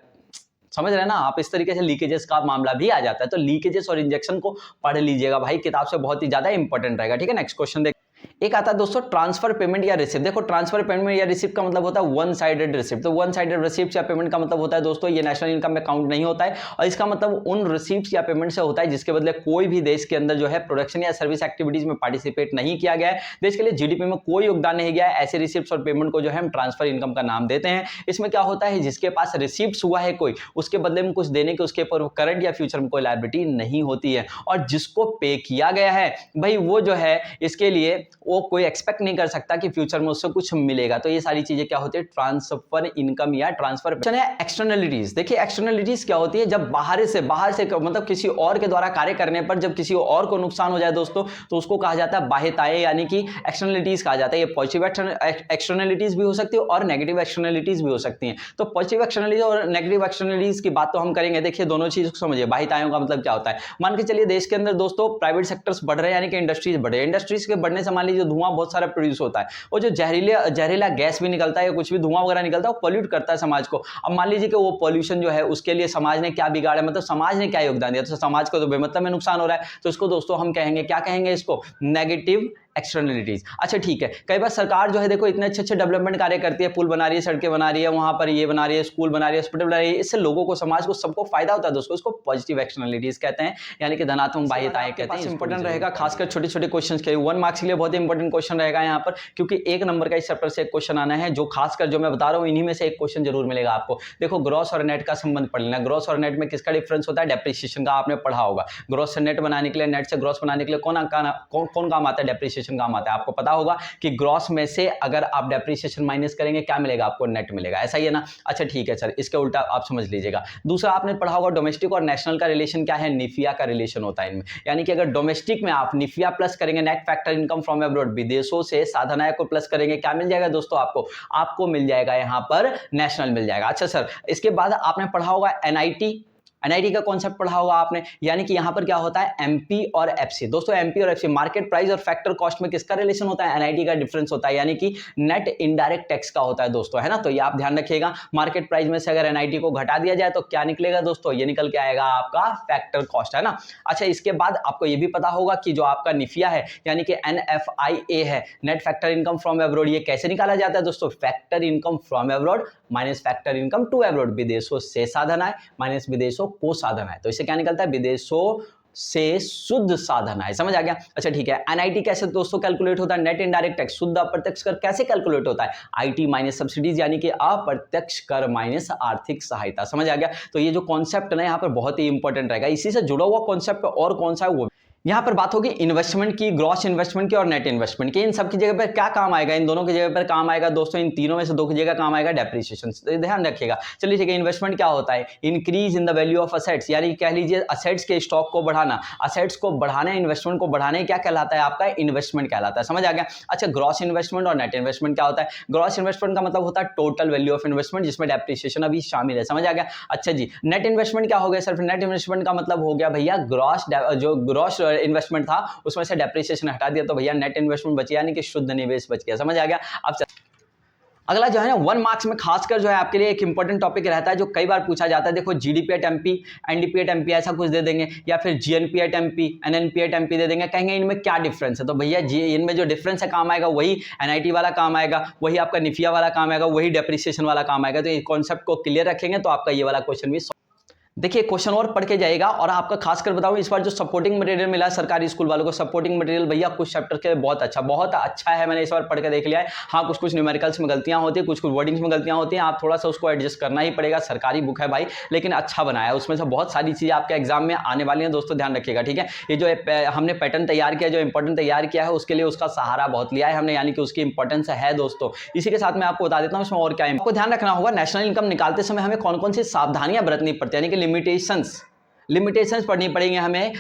समझ रहे हैं ना आप। इस तरीके से लीकेजेस का मामला भी आ जाता है। तो लीकेजेस और इंजेक्शन को पढ़ लीजिएगा भाई, किताब से बहुत ही ज्यादा इंपॉर्टेंट रहेगा। ठीक है, नेक्स्ट क्वेश्चन देख। एक आता है दोस्तों ट्रांसफर पेमेंट या रिसिप्ट। देखो ट्रांसफर पेमेंट या रिसिप्ट का मतलब होता है वन साइडेड रिसिप्ट। तो वन साइडेड रिसिप्ट या पेमेंट का मतलब होता है दोस्तों ये नेशनल इनकम में काउंट नहीं होता है, और इसका मतलब उन रिसिप्ट या पेमेंट से होता है जिसके बदले कोई भी देश के अंदर जो है प्रोडक्शन या सर्विस एक्टिविटीज में पार्टिसिपेट नहीं किया गया है, देश के लिए जीडीपी में कोई योगदान नहीं गया है, ऐसे रिसिप्ट और पेमेंट को जो है हम ट्रांसफर इनकम का नाम देते हैं। इसमें क्या होता है, जिसके पास रिसिप्ट हुआ है कोई, उसके बदले में कुछ देने के उसके ऊपर करंट या फ्यूचर में कोई लायबिलिटी नहीं होती है, और जिसको पे किया गया है भाई वो जो है इसके लिए वो कोई एक्सपेक्ट नहीं कर सकता कि फ्यूचर में उससे कुछ मिलेगा। तो ये सारी चीजें क्या होती है, ट्रांसफर इनकम या ट्रांसफर है। एक्सटर्नलिटीज, देखिए एक्सटर्नलिटीज क्या होती है, जब बाहर से मतलब किसी और के द्वारा कार्य करने पर जब किसी और को नुकसान हो जाए दोस्तों तो उसको कहा जाता है बाह्यताएं, यानी कि एक्सटर्नलिटीज कहा जाता है। ये पॉजिटिव एक्सटर्नलिटीज भी हो सकती है और नेगेटिव एक्सटर्नलिटीज भी हो सकती हैं। तो पॉजिटिव एक्सटर्नलिटीज और नेगेटिव एक्सटर्नलिटीज की बात तो हम करेंगे। देखिए दोनों चीज को समझिए, बाह्यताओं का मतलब क्या होता है, मान के चलिए देश के अंदर दोस्तों प्राइवेट सेक्टर्स बढ़ रहे हैं, यानी कि इंडस्ट्रीज बढ़ रही है, इंडस्ट्रीज के बढ़ने से मान लीजिए धुआं बहुत सारा प्रोड्यूस होता है, वो जो जहरीला गैस भी निकलता है या कुछ भी धुआं वगैरह निकलता है वो पॉल्यूट करता है समाज को। अब मान लीजिए कि वो पॉल्यूशन जो है उसके लिए समाज ने क्या बिगाड़ा, मतलब समाज ने क्या योगदान दिया, तो समाज को तो बेमतलब में नुकसान हो रहा है, तो इसको दोस्तों हम कहेंगे, क्या कहेंगे इसको, नेगेटिव एक्सटर्नलिटीज। अच्छा ठीक है, कई बार सरकार जो है देखो इतने अच्छे डेवलपमेंट कार्य करती है, पुल बना रही है, सड़कें बना रही है, वहां पर ये बना रही है, स्कूल बना रही है, हॉस्पिटल बना रही है, इससे लोगों को, समाज को, सबको फायदा होता है दोस्तों, इसको पॉजिटिव एक्सटर्नलिटीज कहते हैं, यानी कि धनात्मक बाह्यताएं कहते हैं। इंपॉर्टेंट रहेगा खासकर छोटे छोटे क्वेश्चन के लिए, 1 मार्क्स के लिए बहुत इंपॉर्टेंट क्वेश्चन रहेगा यहाँ पर, क्योंकि 1 नंबर का इस चैप्टर से एक क्वेश्चन आना है, जो खासकर जो मैं बता रहा हूँ इन्हीं में से एक क्वेश्चन जरूर मिलेगा आपको। देखो ग्रॉस और नेट का संबंध पढ़ लेना। ग्रॉस और नेट में किसका डिफरेंस होता है, डेप्रिसिएशन का, आपने पढ़ा होगा। ग्रॉस से नेट बनाने के लिए, नेट से ग्रॉस बनाने के लिए कौन काम आता है, डेप्रिसिएशन काम आता है। आपको पता होगा कि ग्रॉस में से अगर आप डेप्रिसिएशन माइनस करेंगे क्या मिलेगा आपको, नेट मिलेगा, ऐसा ही है ना। अच्छा ठीक है सर, इसके उल्टा आप समझ लीजिएगा। दूसरा आपने पढ़ा होगा डोमेस्टिक और नेशनल का रिलेशन क्या है, निफिया का रिलेशन होता है इनमें, यानी कि अगर डोमेस्टिक में आप निफिया प्लस करेंगे, net factor income from abroad, विदेशों से साधन आय को प्लस करेंगे, क्या मिल जाएगा दोस्तों आपको मिल जाएगा यहाँ पर नेशनल मिल जाएगा। अच्छा सर, इसके बाद आपने पढ़ा होगा एनआईटी एनआईटी का कॉन्सेप्ट पढ़ा होगा आपने, यानी कि यहाँ पर क्या होता है एमपी और एफसी। दोस्तों एमपी और एफसी मार्केट प्राइस और फैक्टर कॉस्ट में किसका रिलेशन होता है, एनआईटी का डिफरेंस होता है, यानी कि नेट इनडायरेक्ट टैक्स का होता है दोस्तों, है ना। तो ये आप ध्यान रखिएगा, मार्केट प्राइस में से अगर एनआईटी को घटा दिया जाए तो क्या निकलेगा दोस्तों, ये निकल के आएगा आपका फैक्टर कॉस्ट, है ना। अच्छा इसके बाद आपको ये भी पता होगा कि जो आपका निफिया है यानी कि एनएफआईए है, net factor income from abroad, ये कैसे निकाला जाता है दोस्तों, factor income from abroad minus factor income to abroad, विदेशों से साधन आए माइनस विदेशों को साधन आए, तो इससे क्या निकलता है, विदेशों से शुद्ध साधन आए, समझ आ गया। अच्छा ठीक है, एनआईटी कैसे दोस्तों कैलकुलेट होता है, नेट इनडायरेक्ट टैक्स शुद्ध अप्रत्यक्ष कर कैसे कैलकुलेट होता है, आईटी माइनस सब्सिडीज यानी कि अप्रत्यक्ष कर माइनस आर्थिक सहायता, समझ आ गया। तो ये जो कॉन्सेप्ट है ना यहाँ पर बहुत ही इंपॉर्टेंट रहेगा, इसी से जुड़ा हुआ कॉन्सेप्ट और कौन सा है वो यहाँ पर बात होगी इन्वेस्टमेंट की, ग्रॉस इन्वेस्टमेंट की और नेट इन्वेस्टमेंट की। इन सब की जगह पर क्या काम आएगा, इन दोनों की जगह पर काम आएगा दोस्तों, इन तीनों में से दो की जगह काम आएगा डेप्रिसिएशन, तो ध्यान रखिएगा। चलिए ठीक है, इन्वेस्टमेंट क्या होता है, increase in the value of assets, यानी कह लीजिए असेट्स के स्टॉक को बढ़ाना, असेट्स को बढ़ाना, इन्वेस्टमेंट को बढ़ाना, क्या कहलाता है आपका इन्वेस्टमेंट कहलाता है, समझ आ गया। अच्छा ग्रॉस इन्वेस्टमेंट और नेट इन्वेस्टमेंट क्या होता है, ग्रॉस इन्वेस्टमेंट का मतलब होता है टोटल वैल्यू ऑफ इन्वेस्टमेंट जिसमें डेप्रिसिएशन अभी शामिल है, समझ आ गया। अच्छा जी नेट इन्वेस्टमेंट क्या हो गया सर, नेट इन्वेस्टमेंट का मतलब हो गया भैया जो ग्रॉस इन्वेस्टमेंट था उसमें से डेप्रिसिएशन हटा दिया तो भैया नेट इन्वेस्टमेंट बची, यानी कि शुद्ध निवेश बच गया, समझ आ गया। अब अगला जो है ना 1 मार्क्स में खासकर जो है आपके लिए एक इंपॉर्टेंट टॉपिक रहता है जो कई बार पूछा जाता है, देखो GDP at MP, NDP at MP ऐसा कुछ दे देंगे, या फिर GNP at MP, NNP at MP दे देंगे, कहेंगे इनमें क्या डिफरेंस है, तो भैया इनमें जो डिफरेंस है काम आएगा वही एनआईटी वाला काम आएगा, वही आपका निफिया वाला काम आएगा, वही डेप्रिसिएशन वाला काम आएगा। तो ये कॉन्सेप्ट को क्लियर रखेंगे तो आपका ये वाला क्वेश्चन भी देखिए क्वेश्चन और पढ़ के जाएगा। और आपका खासकर बताऊं इस बार जो सपोर्टिंग मटेरियल मिला है सरकारी स्कूल वालों को, सपोर्टिंग मटेरियल भैया कुछ चैप्टर के बहुत अच्छा है, मैंने इस बार पढ़ के देख लिया है। हाँ कुछ न्यूमेरिकल्स में गलतियां होती है, कुछ वर्डिंग्स में गलतियां होती हैं, आप थोड़ा सा उसको एडजस्ट करना ही पड़ेगा, सरकारी बुक है भाई, लेकिन अच्छा बनाया है, उसमें से बहुत सारी चीजें आपके एग्जाम में आने वाली हैं दोस्तों, ध्यान रखिएगा ठीक है। ये जो हमने पैटर्न तैयार किया, जो इंपॉर्टेंट तैयार किया है उसके लिए उसका सहारा बहुत लिया है हमने, यानी कि उसकी इंपॉर्टेंस है दोस्तों। इसी के साथ मैं आपको बता देता हूँ इसमें और क्या है, आपको ध्यान रखना होगा नेशनल इनकम निकालते समय हमें कौन कौन सी सावधानियां बरतनी पड़ती है, यानी कि लिमिटेशंस पढ़नी पड़ेंगे हमें,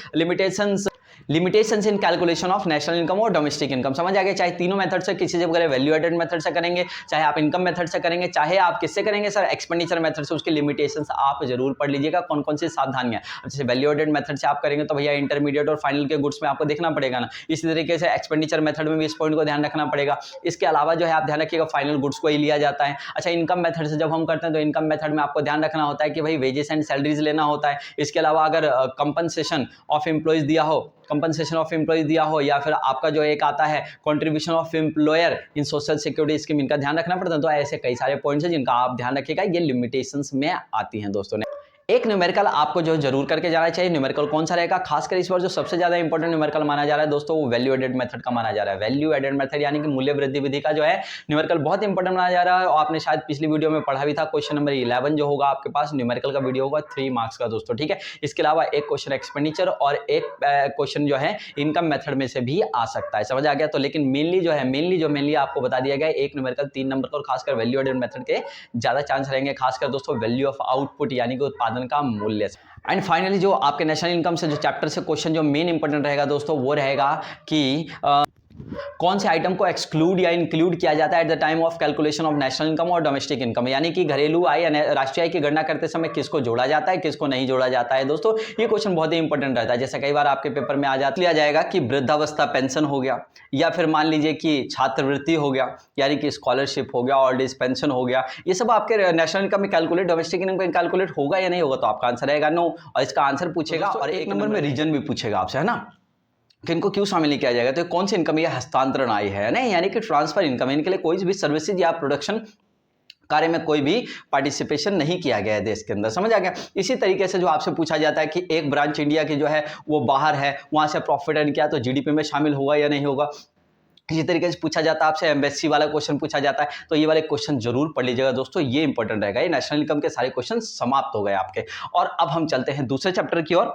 limitations in calculation of national income और डोमेस्टिक इनकम, समझ आ गया। चाहे तीनों मेथड से किसी से करें, वैल्यू एडेड मेथड से करेंगे, चाहे आप इनकम मेथड से करेंगे, चाहे आप किससे करेंगे सर एक्सपेंडिचर मेथड से, उसकी लिमिटेशंस आप जरूर पढ़ लीजिएगा कौन कौन सी सावधानियां। जैसे वैल्यू एडेड मेथड से आप करेंगे तो भैया इंटरमीडिएट और फाइनल के गुड्स में आपको देखना पड़ेगा ना, इसी तरीके से एक्सपेंडिचर मेथड में भी इस पॉइंट को ध्यान रखना पड़ेगा। इसके अलावा जो है आप ध्यान रखिएगा फाइनल गुड्स को ही लिया जाता है। अच्छा इनकम मेथड से जब हम करते हैं तो इनकम मेथड में आपको ध्यान रखना होता है कि भाई वेजेस एंड सैलरीज लेना होता है। इसके अलावा अगर कंपनसेशन ऑफ एम्प्लॉयज दिया हो या फिर आपका जो एक आता है contribution of employer in social security scheme, इनका ध्यान रखना पड़ता है। तो ऐसे कई सारे पॉइंट्स हैं जिनका आप ध्यान रखिएगा, ये लिमिटेशंस में आती हैं दोस्तों ने। एक न्यूमेरिकल आपको जो जरूर करके जाना चाहिए, न्यूमेरिकल कौन सा रहेगा, खासकर इस बार जो सबसे ज्यादा इंपॉर्टेंट न्यूमेरिकल माना जा रहा है दोस्तों वो वैल्यू एडेड मेथड का माना जा रहा है। वैल्यू एडेड मेथड यानी कि मूल्य वृद्धि विधि का जो है न्यूमेरिकल बहुत इंपॉर्टेंट माना जा रहा है, और आपने शायद पिछली वीडियो में पढ़ा भी था। क्वेश्चन नंबर 11 जो होगा आपके पास न्यूमेरिकल का वीडियो होगा 3 मार्क्स का दोस्तों, ठीक है। इसके अलावा एक क्वेश्चन एक्सपेंडिचर और एक क्वेश्चन जो है इनकम मेथड में से भी आ सकता है, समझ आ गया। तो लेकिन मेनली आपको बता दिया गया एक न्यूमेरिकल 3 नंबर का, और खासकर वैल्यू एडेड मेथड के ज्यादा चांस रहेंगे, खासकर दोस्तों वैल्यू ऑफ आउटपुट यानी कि उत्पादन का मूल्य। एंड फाइनली जो आपके नेशनल इनकम से जो चैप्टर से क्वेश्चन जो मेन इंपॉर्टेंट रहेगा दोस्तों वो रहेगा कि कौन से आइटम को एक्सक्लूड या इंक्लूड किया जाता है at the time of calculation of national income और डोमेस्टिक इनकम, यानी कि घरेलू आय या राष्ट्रीय आय की गणना करते समय किसको जोड़ा जाता है, किसको नहीं जोड़ा जाता है दोस्तों। ये क्वेश्चन बहुत ही इंपॉर्टेंट रहता है। जैसे कई बार आपके पेपर में लिया जाएगा कि वृद्धावस्था पेंशन हो गया, या फिर मान लीजिए कि छात्रवृत्ति हो गया, यानी कि स्कॉलरशिप हो गया, ओल्ड एज पेंशन हो गया, ये सब आपके नेशनल इनकम में कैलकुलेट, डोमेस्टिक इनकम में कैलकुलेट होगा या नहीं होगा, तो आपका आंसर रहेगा नो। और इसका आंसर पूछेगा और एक नंबर में रीजन भी पूछेगा आपसे, है ना, कि इनको क्यों शामिल नहीं किया जाएगा। तो कौन सी इनकम, ये हस्तांतरण आय है नहीं, यानी कि ट्रांसफर इनकम, इनके लिए कोई भी सर्विसेज या प्रोडक्शन कार्य में कोई भी पार्टिसिपेशन नहीं किया गया है देश के अंदर, समझ आ गया। इसी तरीके से जो आपसे पूछा जाता है कि एक ब्रांच इंडिया की जो है वो बाहर है, वहां से प्रॉफिट अर्न किया तो जीडीपी में शामिल होगा या नहीं होगा। इसी तरीके से पूछा जाता है आपसे, एम्बेसी वाला क्वेश्चन पूछा जाता है, तो ये वाले क्वेश्चन जरूर पढ़ लीजिएगा दोस्तों, ये इंपॉर्टेंट रहेगा। ये नेशनल इनकम के सारे क्वेश्चन समाप्त हो गए आपके। और अब हम चलते हैं दूसरे चैप्टर की ओर।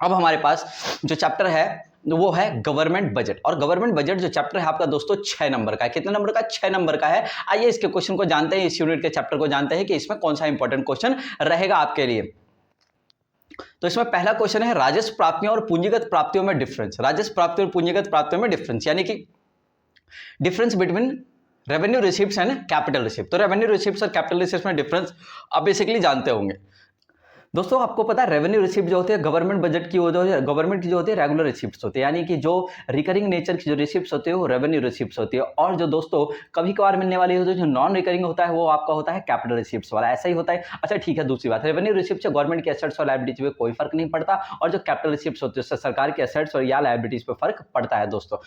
अब हमारे पास जो चैप्टर है वो है गवर्नमेंट बजट, और गवर्नमेंट बजट जो चैप्टर है आपका दोस्तों 6 नंबर का है। कितने नंबर का, 6 नंबर का है। आइए इसके क्वेश्चन को जानते हैं, इस यूनिट के चैप्टर को जानते हैं कि इसमें कौन सा इंपॉर्टेंट क्वेश्चन रहेगा आपके लिए। तो इसमें पहला क्वेश्चन है राजस्व प्राप्तियों और पूंजीगत प्राप्तियों में डिफरेंस। राजस्व प्राप्ति और पूंजीगत प्राप्तियों में डिफरेंस, यानी कि difference between revenue receipts and capital receipt. तो रेवेन्यू रिसीप्ट्स और कैपिटल रिसीप्ट्स में डिफरेंस आप बेसिकली जानते होंगे। दोस्तों आपको पता है रेवेन्यू रिसिप्ट जो होते हैं गवर्नमेंट बजट की गवर्नमेंट की जो होती है रेगुलर रिसिप्ट्स होते हैं, यानी कि जो रिकरिंग नेचर की जो रिसिप्ट्स होती है वो रेवेन्यू रिसिप्ट्स होती है, और जो दोस्तों कभी कभार मिलने वाली होती है जो नॉन रिकरिंग होता है वो आपका होता है कैपिटल रिसिप्ट्स वाला, ऐसा ही होता है। अच्छा ठीक है, दूसरी बात, रेवेन्यू रिसिप्ट से गवर्नमेंट के एसेट्स और लायबिलिटीज पे कोई फर्क नहीं पड़ता, और जो कैपिटल रिसिप्ट्स होती है उससे सरकार के एसेट्स और या लायबिलिटीज पे फर्क पड़ता है दोस्तों।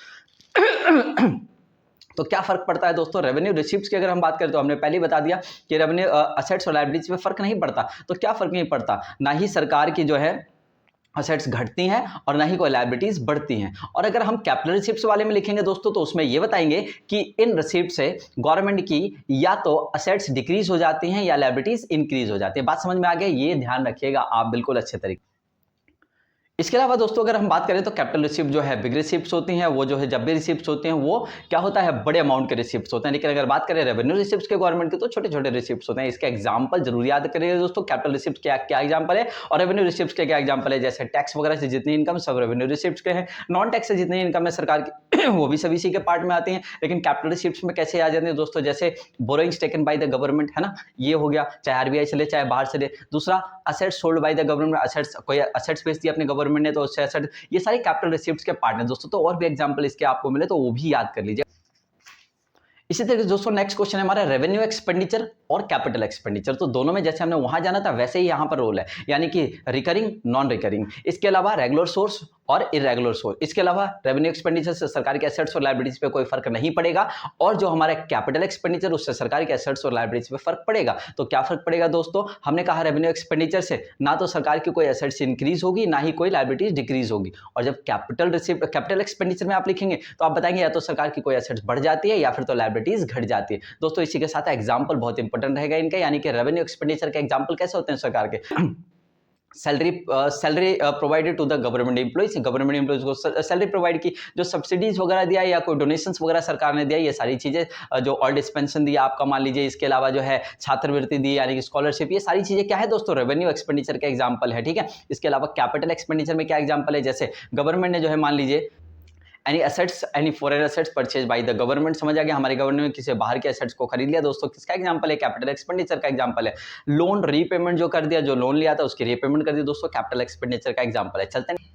तो क्या फर्क पड़ता है दोस्तों रेवेन्यू रिसिप्ट्स की अगर हम बात करें तो हमने पहले ही बता दिया कि रेवेन्यू असेट्स और लायबिलिटीज में फर्क नहीं पड़ता। तो क्या फर्क नहीं पड़ता, ना ही सरकार की जो है असेट्स घटती हैं और ना ही कोई लायबिलिटीज बढ़ती हैं। और अगर हम कैपिटल रिसिप्ट्स वाले में लिखेंगे दोस्तों तो उसमें ये बताएंगे कि इन रिसिप्ट से गवर्नमेंट की या तो असेट्स डिक्रीज हो जाती हैं या लायबिलिटीज इंक्रीज हो जाती है। बात समझ में आ गया, ये ध्यान रखिएगा आप बिल्कुल अच्छे तरीके। इसके अलावा दोस्तों अगर हम बात करें तो कैपिटल रिसिप्ट जो है बिग रिसिप्ट्स होती हैं, वो जो है जब भी रिसिप्ट्स होते हैं वो क्या होता है बड़े अमाउंट के रिसिप्ट्स होते हैं। लेकिन अगर बात करें रेवेन्यू रिसिप्ट्स के गवर्नमेंट के तो छोटे छोटे रिसिप्ट्स होते हैं। इसका एग्जांपल जरूर याद करिएगा दोस्तों, कैपिटल रिसिप्ट क्या क्या एग्जांपल है और रेवेन्यू रिसिप्ट्स के क्या एग्जांपल है। जैसे टैक्स वगैरह से जितनी इनकम सब रेवेन्यू रिसिप्ट्स के हैं, नॉन टैक्स से जितनी इनकम है सरकार की वो भी सभी इसी के पार्ट में आती हैं। लेकिन कैपिटल रिसिप्ट्स में कैसे आ जाते हैं दोस्तों, जैसे borrowings taken by the government है ना, ये हो गया, चाहे आरबीआई चले चाहे बाहर चले। दूसरा assets sold by the government, assets कोई असेट्स बेच दिया अपने गवर्नमेंट ने तो उससे असेट, ये सारे कैपिटल रिसिप्ट्स के पार्ट हैं दोस्तों। तो और भी एग्जांपल इसके आपको मिले तो वो भी याद कर लीजिए। इसी तरीके से दोस्तों नेक्स्ट क्वेश्चन है हमारा रेवेन्यू एक्सपेंडिचर और कैपिटल एक्सपेंडिचर। तो दोनों में जैसे हमने वहां जाना था वैसे ही यहां पर रोल है, यानी कि रिकरिंग नॉन रिकरिंग, इसके अलावा रेगुलर सोर्स और इरेगुलर सोर्स। इसके अलावा रेवेन्यू एक्सपेंडिचर से सरकार के एसेट्स और लायबिलिटीज पे कोई फर्क नहीं पड़ेगा, और जो हमारा कैपिटल एक्सपेंडिचर उससे सरकार के एसेट्स और लायबिलिटीज पे फर्क पड़ेगा। तो क्या फर्क पड़ेगा दोस्तों, हमने कहा रेवेन्यू एक्सपेंडिचर से ना तो सरकार की कोई एसेट्स इंक्रीज होगी ना ही कोई लायबिलिटीज डिक्रीज होगी, और जब कैपिटल एक्सपेंडिचर में आप लिखेंगे तो आप बताएंगे या तो सरकार की कोई एसेट्स बढ़ जाती है या फिर तो लायबिलिटीज घट जाती है। दोस्तों इसी के साथ एग्जाम्पल बहुत इंपॉर्टेंट रहेगा इनका, यानी कि रेवेन्यू एक्सपेंडिचर के एग्जाम्पल कैसे होते हैं सरकार के, salary provided to the government employees, government employees को सैलरी प्रोवाइड की, जो सब्सिडीज वगैरह दिया या कोई डोनेशंस वगैरह सरकार ने दिया, ये सारी चीजें, जो ओल्ड एज पेंशन दिया आपका मान लीजिए, इसके अलावा जो है छात्रवृत्ति दी यानी कि स्कॉलरशिप, ये सारी चीजें क्या है दोस्तों रेवेन्यू एक्सपेंडिचर के एग्जाम्पल है। ठीक है, इसके अलावा कैपिटल एक्सपेंडिचर में क्या एग्जाम्पल है, जैसे गवर्नमेंट ने जो है मान लीजिए any assets any foreign assets purchase by the government, समझ आ गया, हमारी गवर्नमेंट ने किसी बाहर के असेट्स को खरीद लिया दोस्तों, किसका एग्जांपल है, कैपिटल एक्सपेंडिचर का एग्जांपल है। लोन रीपेमेंट जो कर दिया, जो लोन लिया था उसकी रीपेमेंट कर दी दोस्तों, कैपिटल एक्सपेंडिचर का एग्जांपल है। चलते हैं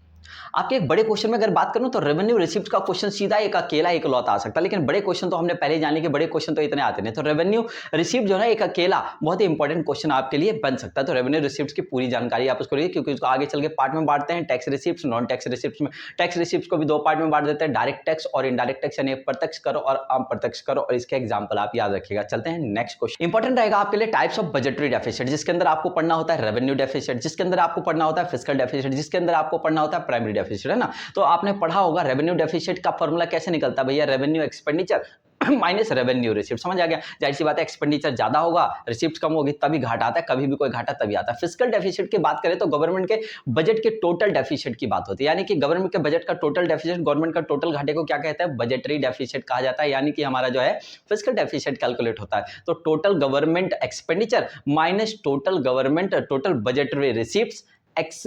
आपके एक बड़े क्वेश्चन में अगर बात करूं तो रेवेन्यू रिसिप्ट का क्वेश्चन सीधा एक अकेला एक लौटा आ सकता है, लेकिन बड़े क्वेश्चन तो हमने पहले ही जान लिया कि बड़े क्वेश्चन तो इतने आते नहीं। तो रेवेन्यू रिसिप्ट जो है एक अकेला बहुत ही इंपॉर्टेंट क्वेश्चन आपके लिए बन सकता है। तो रेवेन्यू रिसिप्ट की पूरी जानकारी आप उसको लीजिए, क्योंकि उसको आगे चल के पार्ट में बांटते हैं, tax receipt non tax receipt में। टैक्स रिसिप्ट को भी दो पार्ट में बांट देते हैं, डायरेक्ट टैक्स और इनडायरेक्ट टैक्स, यानी प्रत्यक्ष करो और अप्रत्यक्ष करो, और इसके एग्जाम्पल आप याद रखिएगा। चलते हैं नेक्स्ट क्वेश्चन, इंपॉर्टेंट रहेगा आपके लिए टाइप्स ऑफ बजटरी डेफिसिट, जिसके अंदर आपको पढ़ना होता है रेवेन्यू डेफिसिट, जिसके अंदर आपको पढ़ना होता है फिस्कल डेफिसिट, जिसके अंदर आपको पढ़ना होता है प्राइमरी डेफिसिट, है ना। तो आपने पढ़ा होगा रेवेन्यू डेफिसिट का फॉर्मूला कैसे निकलता है भैया, revenue expenditure minus revenue receipt, समझ आ गया। जाहिर सी बात है एक्सपेंडिचर ज्यादा होगा रिसिप्ट कम होगी तभी घाटा आता है, कभी भी कोई घाटा तभी आता है। फिस्कल डेफिसिट की बात करें तो गवर्नमेंट के बजट के टोटल डेफिसिट की बात होती है, यानी कि गवर्नमेंट के बजट का टोटल डेफिसिट, गवर्नमेंट का टोटल घाटे को क्या कहते हैं, बजटरी डेफिसिट कहा जाता है, यानी कि हमारा जो है फिस्कल डेफिसिट कैलकुलेट होता है। तो total government expenditure minus total budgetary receipts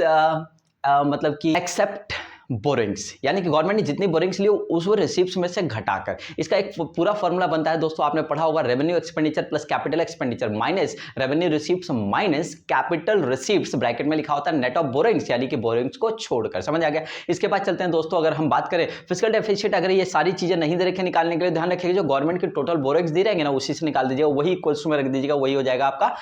मतलब कि एक्सेप्ट बोरिंग्स, यानी कि गवर्नमेंट ने जितनी बोरिंग्स ली उस रिसिप्ट्स में से घटाकर, इसका एक पूरा फॉर्मूला बनता है दोस्तों, आपने पढ़ा होगा revenue expenditure plus capital expenditure minus revenue receipts minus capital receipts, bracket में लिखा होता है नेट ऑफ बोरिंग्स, यानी कि बोरिंग्स को छोड़कर, समझ आ गया। इसके बाद चलते हैं दोस्तों, अगर हम बात करें फिस्कल डेफिसिट, अगर ये सारी चीजें नहीं दे रखे निकालने के लिए ध्यान रखिएगा, जो गवर्नमेंट की टोटल बोरिंग्स दे रहेंगे ना उसी से निकाल दीजिएगा, वही इक्वल्स में रख दीजिएगा, वही हो जाएगा आपका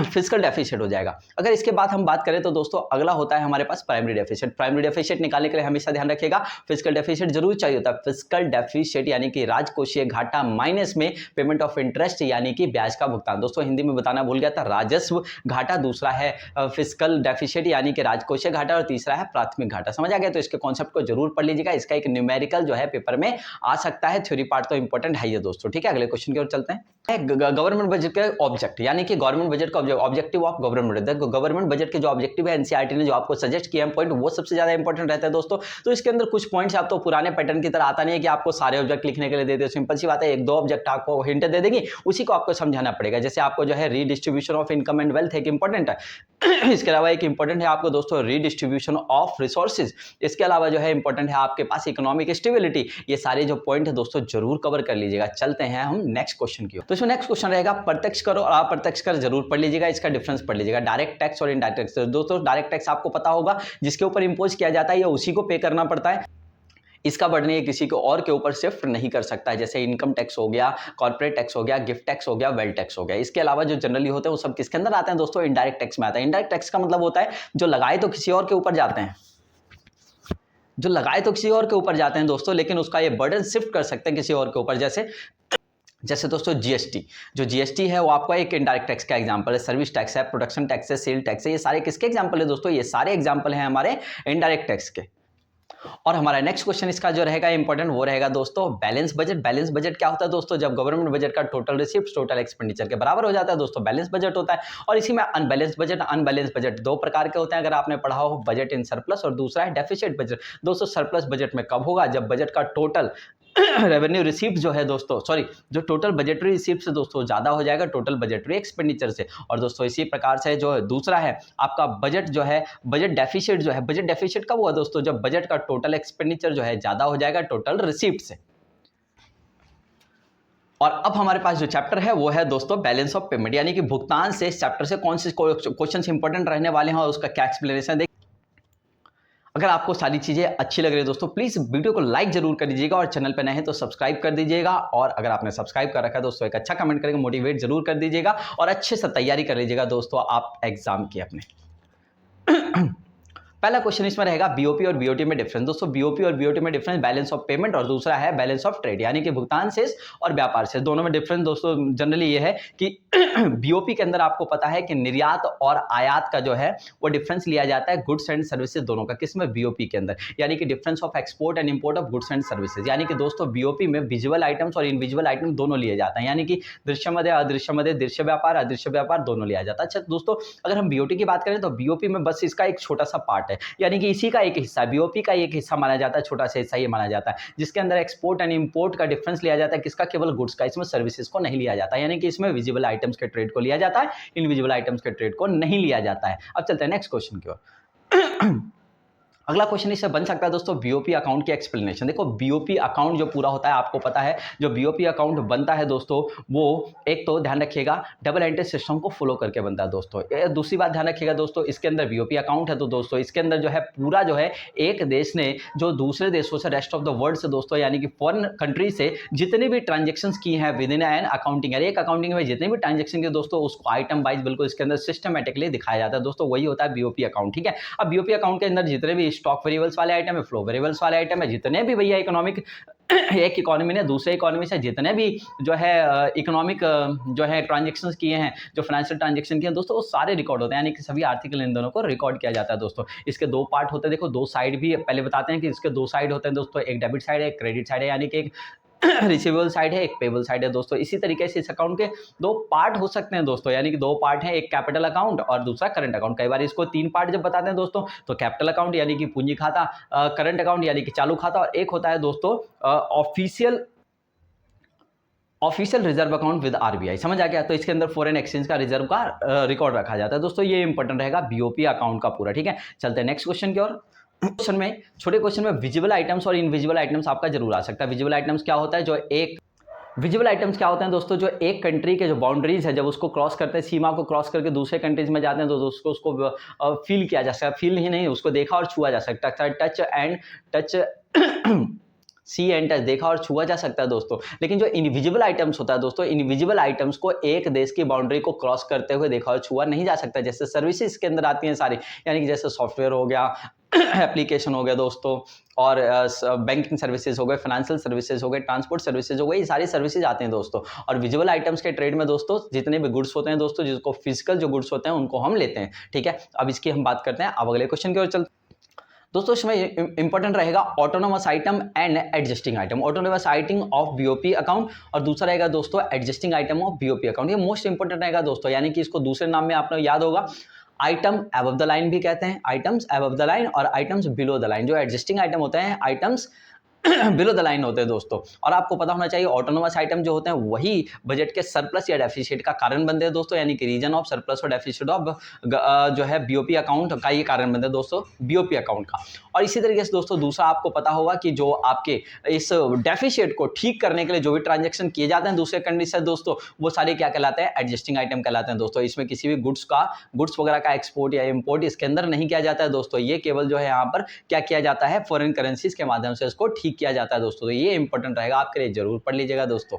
फिस्कल डेफिसिट हो जाएगा। अगर इसके बाद हम बात करें तो दोस्तों अगला होता है हमारे पास प्राइमरी डेफिसिट। प्राइमरी डेफिसिट निकालने के लिए हमेशा ध्यान रखिएगा फिस्कल डेफिसिट जरूर चाहिए होता है। फिस्कल डेफिसिट यानी कि राजकोषीय घाटा माइनस में पेमेंट ऑफ इंटरेस्ट यानी कि ब्याज का भुगतान। दोस्तों हिंदी में बताना भूल गया था, राजस्व घाटा दूसरा है फिस्कल डेफिसिट यानी कि राजकोषीय घाटा, और तीसरा है प्राथमिक घाटा। समझ आ गया, तो इसके कॉन्सेप्ट को जरूर पढ़ लीजिएगा, इसका एक न्यूमेरिकल जो है पेपर में आ सकता है, थ्योरी पार्ट तो इंपॉर्टेंट है ये दोस्तों। ठीक है, अगले क्वेश्चन की ओर चलते हैं। गवर्नमेंट बजट के ऑब्जेक्ट, यानी कि गवर्नमेंट बजट का objective of government budget, government budget के जो ऑब्जेक्टिव है एनसीईआरटी ने जो आपको सजेस्ट किया पॉइंट, वो सबसे ज्यादा इंपॉर्टेंट रहता है दोस्तों। तो इसके अंदर कुछ पॉइंट्स आप तो पुराने पैटर्न की तरह आता नहीं है कि आपको सारे ऑब्जेक्ट लिखने के लिए दे दे, सिंपल सी बात है, एक दो ऑब्जेक्ट आपको हिंट दे देंगी, उसी को आपको समझाना पड़ेगा। जैसे आपको जो है redistribution of income and wealth एक इंपॉर्टेंट है, इसके अलावा एक इंपॉर्टेंट है आपको दोस्तों रीडिस्ट्रीब्यूशन ऑफ रिसोर्सेज। इसके अलावा जो है इंपॉर्टेंट है आपके पास इकोनॉमिक स्टेबिलिटी। ये सारे जो पॉइंट है दोस्तों जरूर कवर कर लीजिएगा। चलते हैं हम नेक्स्ट क्वेश्चन की ओर। तो इसमें नेक्स्ट क्वेश्चन रहेगा प्रत्यक्ष कर और अप्रत्यक्ष कर जरूर पढ़ लीजिएगा, इसका डिफरेंस पढ़ लीजिएगा। डायरेक्ट टैक्स और इनडायरेक्ट टैक्स। दोस्तों डायरेक्ट टैक्स आपको पता होगा जिसके ऊपर इंपोज किया जाता है या उसी को पे करना पड़ता है, इसका बढ़ने ये किसी को और के ऊपर शिफ्ट नहीं कर सकता है। जैसे इनकम टैक्स हो गया, कॉर्पोरेट टैक्स हो गया, गिफ्ट टैक्स हो गया, वेल्थ टैक्स हो गया। इसके अलावा जो जनरली होते हैं वो सब किसके अंदर आते हैं दोस्तों? इनडायरेक्ट टैक्स में आता है। इनडायरेक्ट टैक्स का मतलब होता है जो लगाए तो किसी और के ऊपर जाते हैं, जो लगाए तो किसी और के ऊपर जाते हैं दोस्तों, लेकिन उसका ये बर्डन शिफ्ट कर सकते हैं किसी और के ऊपर। जैसे दोस्तों जीएसटी, जो जीएसटी है वो आपका एक इनडायरेक्ट टैक्स का एग्जांपल है। सर्विस टैक्स है, प्रोडक्शन टैक्स है, सेल टैक्स है, ये सारे किसके एग्जांपल है दोस्तों? ये सारे एग्जांपल हैं हमारे इनडायरेक्ट टैक्स के। और हमारा नेक्स्ट क्वेश्चन इसका जो रहेगा इंपॉर्टेंट वो रहेगा दोस्तों बैलेंस बजट। बैलेंस बजट क्या होता है दोस्तों? जब गवर्नमेंट बजट का टोटल रिसीप्ट टोटल एक्सपेंडिचर के बराबर हो जाता है दोस्तों, बैलेंस बजट होता है। और इसी में अनबैलेंस बजट दो प्रकार के होते हैं, अगर आपने पढ़ा हो बजट इन सरप्लस, और दूसरा है डेफिसिट बजट। दोस्तों सरप्लस बजट में कब होगा? जब बजट का टोटल रेवेन्यू रिसीप्ट जो है दोस्तों, सॉरी, जो टोटल बजटरी रिसीप्ट से दोस्तों ज्यादा हो जाएगा टोटल बजटरी एक्सपेंडिचर से। और दोस्तों इसी प्रकार से जो दूसरा है आपका बजट जो है, बजट डेफिसिट जो है, बजट डेफिसिट कब हुआ दोस्तों? जब बजट का टोटल एक्सपेंडिचर जो है ज्यादा हो जाएगा टोटल रिसीप्ट से। और अब हमारे पास जो चैप्टर है वो है दोस्तों बैलेंस ऑफ पेमेंट, यानी कि भुगतान से इस चैप्टर से कौन से क्वेश्चन इंपॉर्टेंट रहने वाले हैं और उसका क्या एक्सप्लेनेशन है। अगर आपको सारी चीजें अच्छी लग रही है दोस्तों, प्लीज वीडियो को लाइक जरूर कर दीजिएगा और चैनल पे नए हैं तो सब्सक्राइब कर दीजिएगा। और अगर आपने सब्सक्राइब कर रखा है दोस्तों एक अच्छा कमेंट करके मोटिवेट जरूर कर दीजिएगा और अच्छे से तैयारी कर लीजिएगा दोस्तों आप एग्जाम की अपने। पहला क्वेश्चन इसमें रहेगा बीओपी और बीओटी में डिफरेंस। दोस्तों बीओपी और बीओटी में डिफरेंस बैलेंस ऑफ पेमेंट, और दूसरा है बैलेंस ऑफ ट्रेड, यानी कि भुगतान शेष और व्यापार शेष। दोनों में डिफरेंस दोस्तों जनरली ये है कि बीओपी के अंदर आपको पता है कि निर्यात और आयात का जो है वो डिफरेंस लिया जाता है गुड्स एंड सर्विसेज दोनों का। किसमें? बीओपी के अंदर, यानी कि difference of export and import of goods and services. यानी कि दोस्तों बीओपी में विजुअल आइटम्स और इनविजुअल आइटम दोनों लिए जाते हैं, यानी कि दृश्यमय अदृश्यमय, दृश्य व्यापार अदृश्य व्यापार दोनों लिया जाता है। अच्छा दोस्तों अगर हम बीओटी की बात करें तो बीओपी में बस इसका एक छोटा सा पार्ट है, यानी कि इसी का एक हिस्सा, बीओपी का एक हिस्सा माना जाता है, छोटा सा हिस्सा ये माना जाता है, जिसके अंदर एक्सपोर्ट एंड इंपोर्ट का डिफरेंस लिया जाता है। किसका? केवल गुड्स का, इसमें सर्विसेज को नहीं लिया जाता, यानी कि इसमें विजिबल आइटम्स के ट्रेड को लिया जाता है, इनविजिबल आइटम्स के ट्रेड को नहीं लिया जाता है। अब चलते हैं नेक्स्ट क्वेश्चन की ओर। अगला क्वेश्चन इससे बन सकता है दोस्तों बीओपी अकाउंट की एक्सप्लेनेशन। देखो बीओपी अकाउंट जो पूरा होता है आपको पता है, जो बीओपी अकाउंट बनता है दोस्तों वो एक तो ध्यान रखिएगा डबल एंट्री सिस्टम को फॉलो करके बनता है दोस्तों। दूसरी बात ध्यान रखिएगा दोस्तों, इसके अंदर बीओपी अकाउंट है तो दोस्तों इसके अंदर जो है पूरा जो है एक देश ने जो दूसरे देशों से, रेस्ट ऑफ द वर्ल्ड से दोस्तों, यानी कि फॉरेन कंट्री से जितने भी ट्रांजेक्शन की हैं विद इन एन अकाउंटिंग, यानी एक अकाउंटिंग में जितने भी ट्रांजेक्शन के दोस्तों उसको आइटम वाइज बिल्कुल इसके अंदर सिस्टमेटिकली दिखाया जाता है दोस्तों, वही होता है बीओपी अकाउंट। ठीक है, अब बीओपी अकाउंट के अंदर जितने भी स्टॉक वेरिएबल्स वाले आइटम है, फ्लो वेरिएबल्स वाले आइटम है, जितने भी भैया इकोनॉमिक एक इकोनॉमी ने दूसरे इकोनॉमी से जितने भी जो है इकोनॉमिक जो है ट्रांजेक्शंस किए हैं, जो फाइनेंशियल ट्रांजेक्शन किए हैं दोस्तों, वो सारे रिकॉर्ड होते हैं, यानी कि सभी आर्थिक लेन देनों को रिकॉर्ड किया जाता है दोस्तों। इसके दो पार्ट होते हैं, देखो दो साइड भी पहले बताते हैं कि इसके दो साइड होते हैं दोस्तों, एक डेबिट साइड है एक क्रेडिट साइड है, यानी कि एक रिसीवेबल साइड है एक पेबल साइड है दोस्तों। इसी तरीके से इस अकाउंट के दो पार्ट हो सकते हैं दोस्तों, यानी कि दो पार्ट हैं, एक कैपिटल अकाउंट और दूसरा करंट अकाउंट। कई बार इसको तीन पार्ट जब बताते हैं दोस्तों तो कैपिटल अकाउंट यानी कि पूंजी खाता, करंट अकाउंट यानी कि चालू खाता, और एक होता है दोस्तों official reserve account with RBI. समझ आ गया? तो इसके अंदर फॉरेन एक्सचेंज का रिजर्व का रिकॉर्ड रखा जाता है दोस्तों। ये इंपॉर्टेंट रहेगा बीओपी अकाउंट का पूरा। ठीक है, चलते हैं नेक्स्ट क्वेश्चन की ओर। क्वेश्चन में, छोटे क्वेश्चन में विजिबल आइटम्स और इनविजिबल आइटम्स आपका जरूर आ सकता है। विजिबल आइटम्स क्या होता है? जो एक विजिबल आइटम्स क्या होते हैं दोस्तों? जो एक कंट्री के जो बाउंड्रीज है जब उसको क्रॉस करते हैं, सीमा को क्रॉस करके दूसरे कंट्रीज में जाते हैं तो दोस्तों उसको फील किया जा सकता है, फील ही नहीं उसको देखा और छुआ जा सकता है। टच सी एंड टच, देखा और छुआ जा सकता है दोस्तों। लेकिन जो इनविजिबल आइटम्स होता है दोस्तों, इनविजिबल आइटम्स को एक देश की बाउंड्री को क्रॉस करते हुए देखा और छुआ नहीं जा सकता। जैसे सर्विसेज के अंदर आती हैं सारी, यानी कि जैसे सॉफ्टवेयर हो गया, एप्लीकेशन हो गया दोस्तों, और बैंकिंग सर्विसेज हो गए, फाइनेंशियल सर्विसेज हो गए, ट्रांसपोर्ट सर्विसेज हो गए, ये सारी सर्विसेज आते हैं दोस्तों। और विजुअल आइटम्स के ट्रेड में दोस्तों जितने भी गुड्स होते हैं दोस्तों, जिसको फिजिकल जो गुड्स होते हैं उनको हम लेते हैं। ठीक है, अब इसकी हम बात करते हैं। अब अगले क्वेश्चन की ओर चलते हैं दोस्तों। इसमें इंपॉर्टेंट रहेगा autonomous item and adjusting item. Autonomous item of BOP account और दूसरा रहेगा दोस्तों adjusting item of BOP account. ये मोस्ट इंपॉर्टेंट रहेगा दोस्तों, यानी कि इसको दूसरे नाम में आपको याद होगा, आइटम अबव द लाइन भी कहते हैं, आइटम्स अबव द लाइन और आइटम्स बिलो द लाइन। जो एडजस्टिंग आइटम होते हैं, आइटम्स बिलो द लाइन होते हैं दोस्तों। और आपको पता होना चाहिए ऑटोनोमस आइटम जो होते हैं वही बजट के सरप्लस या डेफिसिट का कारण बनते हैं दोस्तों, यानी कि रीजन ऑफ सरप्लस और डेफिसिट ऑफ जो है बीओपी अकाउंट का ये कारण बनते हैं दोस्तों, बीओपी अकाउंट का। और इसी तरीके से दोस्तों दूसरा आपको पता होगा कि जो आपके इस डेफिसिट को ठीक करने के लिए जो भी ट्रांजेक्शन किए जाते हैं दूसरे कंट्री से दोस्तों, वो सारे क्या कहलाते हैं, एडजस्टिंग आइटम कहलाते हैं दोस्तों। इसमें किसी भी गुड्स वगैरह का एक्सपोर्ट या इंपोर्ट इसके अंदर नहीं किया जाता है दोस्तों, ये केवल जो है यहाँ पर क्या किया जाता है, फॉरेन करेंसीज के माध्यम से इसको ठीक किया जाता है दोस्तों। तो ये इंपॉर्टेंट रहेगा आपके लिए, जरूर पढ़ लीजिएगा दोस्तों।